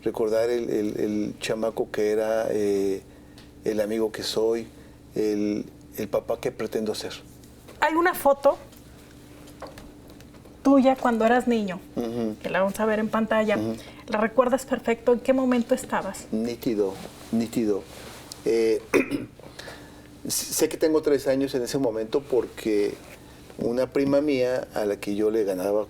Speaker 2: recordar el chamaco que era, el amigo que soy, el papá que pretendo ser.
Speaker 1: Hay una foto tuya cuando eras niño, que la vamos a ver en pantalla. ¿La recuerdas perfecto? ¿En qué momento estabas?
Speaker 2: Nítido. Sé que tengo 3 años en ese momento porque una prima mía a la que yo le ganaba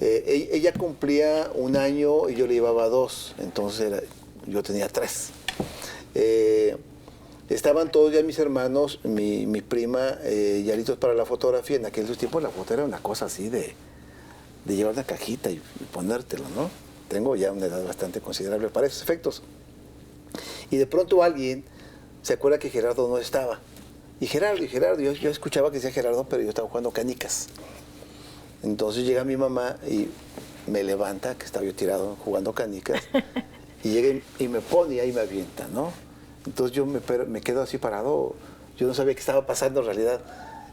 Speaker 2: ella cumplía 1 año y yo le llevaba 2, entonces yo tenía 3. Estaban todos ya mis hermanos, mi prima, ya listos para la fotografía. En aquellos tiempos la foto era una cosa así de llevar una cajita y ponértelo, ¿no? Tengo ya una edad bastante considerable para esos efectos. Y de pronto alguien se acuerda que Gerardo no estaba. Y Gerardo, yo escuchaba que decía Gerardo, pero yo estaba jugando canicas. Entonces llega mi mamá y me levanta, que estaba yo tirado jugando canicas, y llega y me pone y ahí me avienta, ¿no? Entonces yo me quedo así parado, yo no sabía qué estaba pasando en realidad.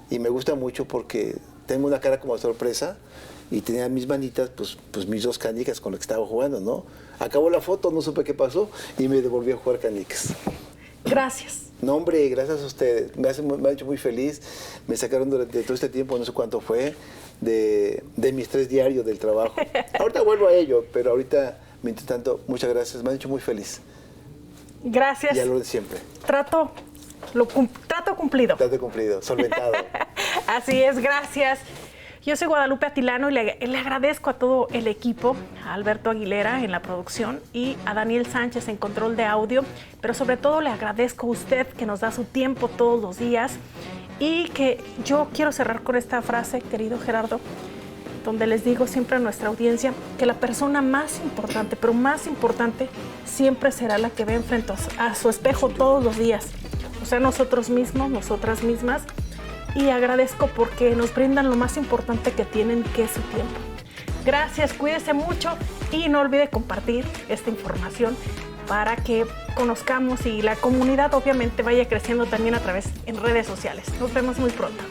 Speaker 2: Y me gusta mucho porque tengo una cara como de sorpresa y tenía mis manitas, pues mis 2 canicas con las que estaba jugando, ¿no? Acabó la foto, no supe qué pasó y me devolví a jugar canicas.
Speaker 1: Gracias.
Speaker 2: No, hombre, gracias a ustedes. Me ha hecho muy feliz. Me sacaron durante todo este tiempo, no sé cuánto fue, de mi estrés diario del trabajo. Ahorita vuelvo a ello, pero ahorita, mientras tanto, muchas gracias. Me han hecho muy feliz.
Speaker 1: Gracias.
Speaker 2: Y a lo de siempre.
Speaker 1: Trato cumplido.
Speaker 2: Trato cumplido, solventado.
Speaker 1: Así es, gracias. Yo soy Guadalupe Atilano y le agradezco a todo el equipo, a Alberto Aguilera en la producción y a Daniel Sánchez en control de audio, pero sobre todo le agradezco a usted que nos da su tiempo todos los días y que yo quiero cerrar con esta frase, querido Gerardo, donde les digo siempre a nuestra audiencia que la persona más importante, pero más importante, siempre será la que ve enfrente a su espejo todos los días, o sea, nosotros mismos, nosotras mismas. Y agradezco porque nos brindan lo más importante que tienen, que es su tiempo. Gracias, cuídese mucho y no olvide compartir esta información para que conozcamos y la comunidad obviamente vaya creciendo también a través en redes sociales. Nos vemos muy pronto.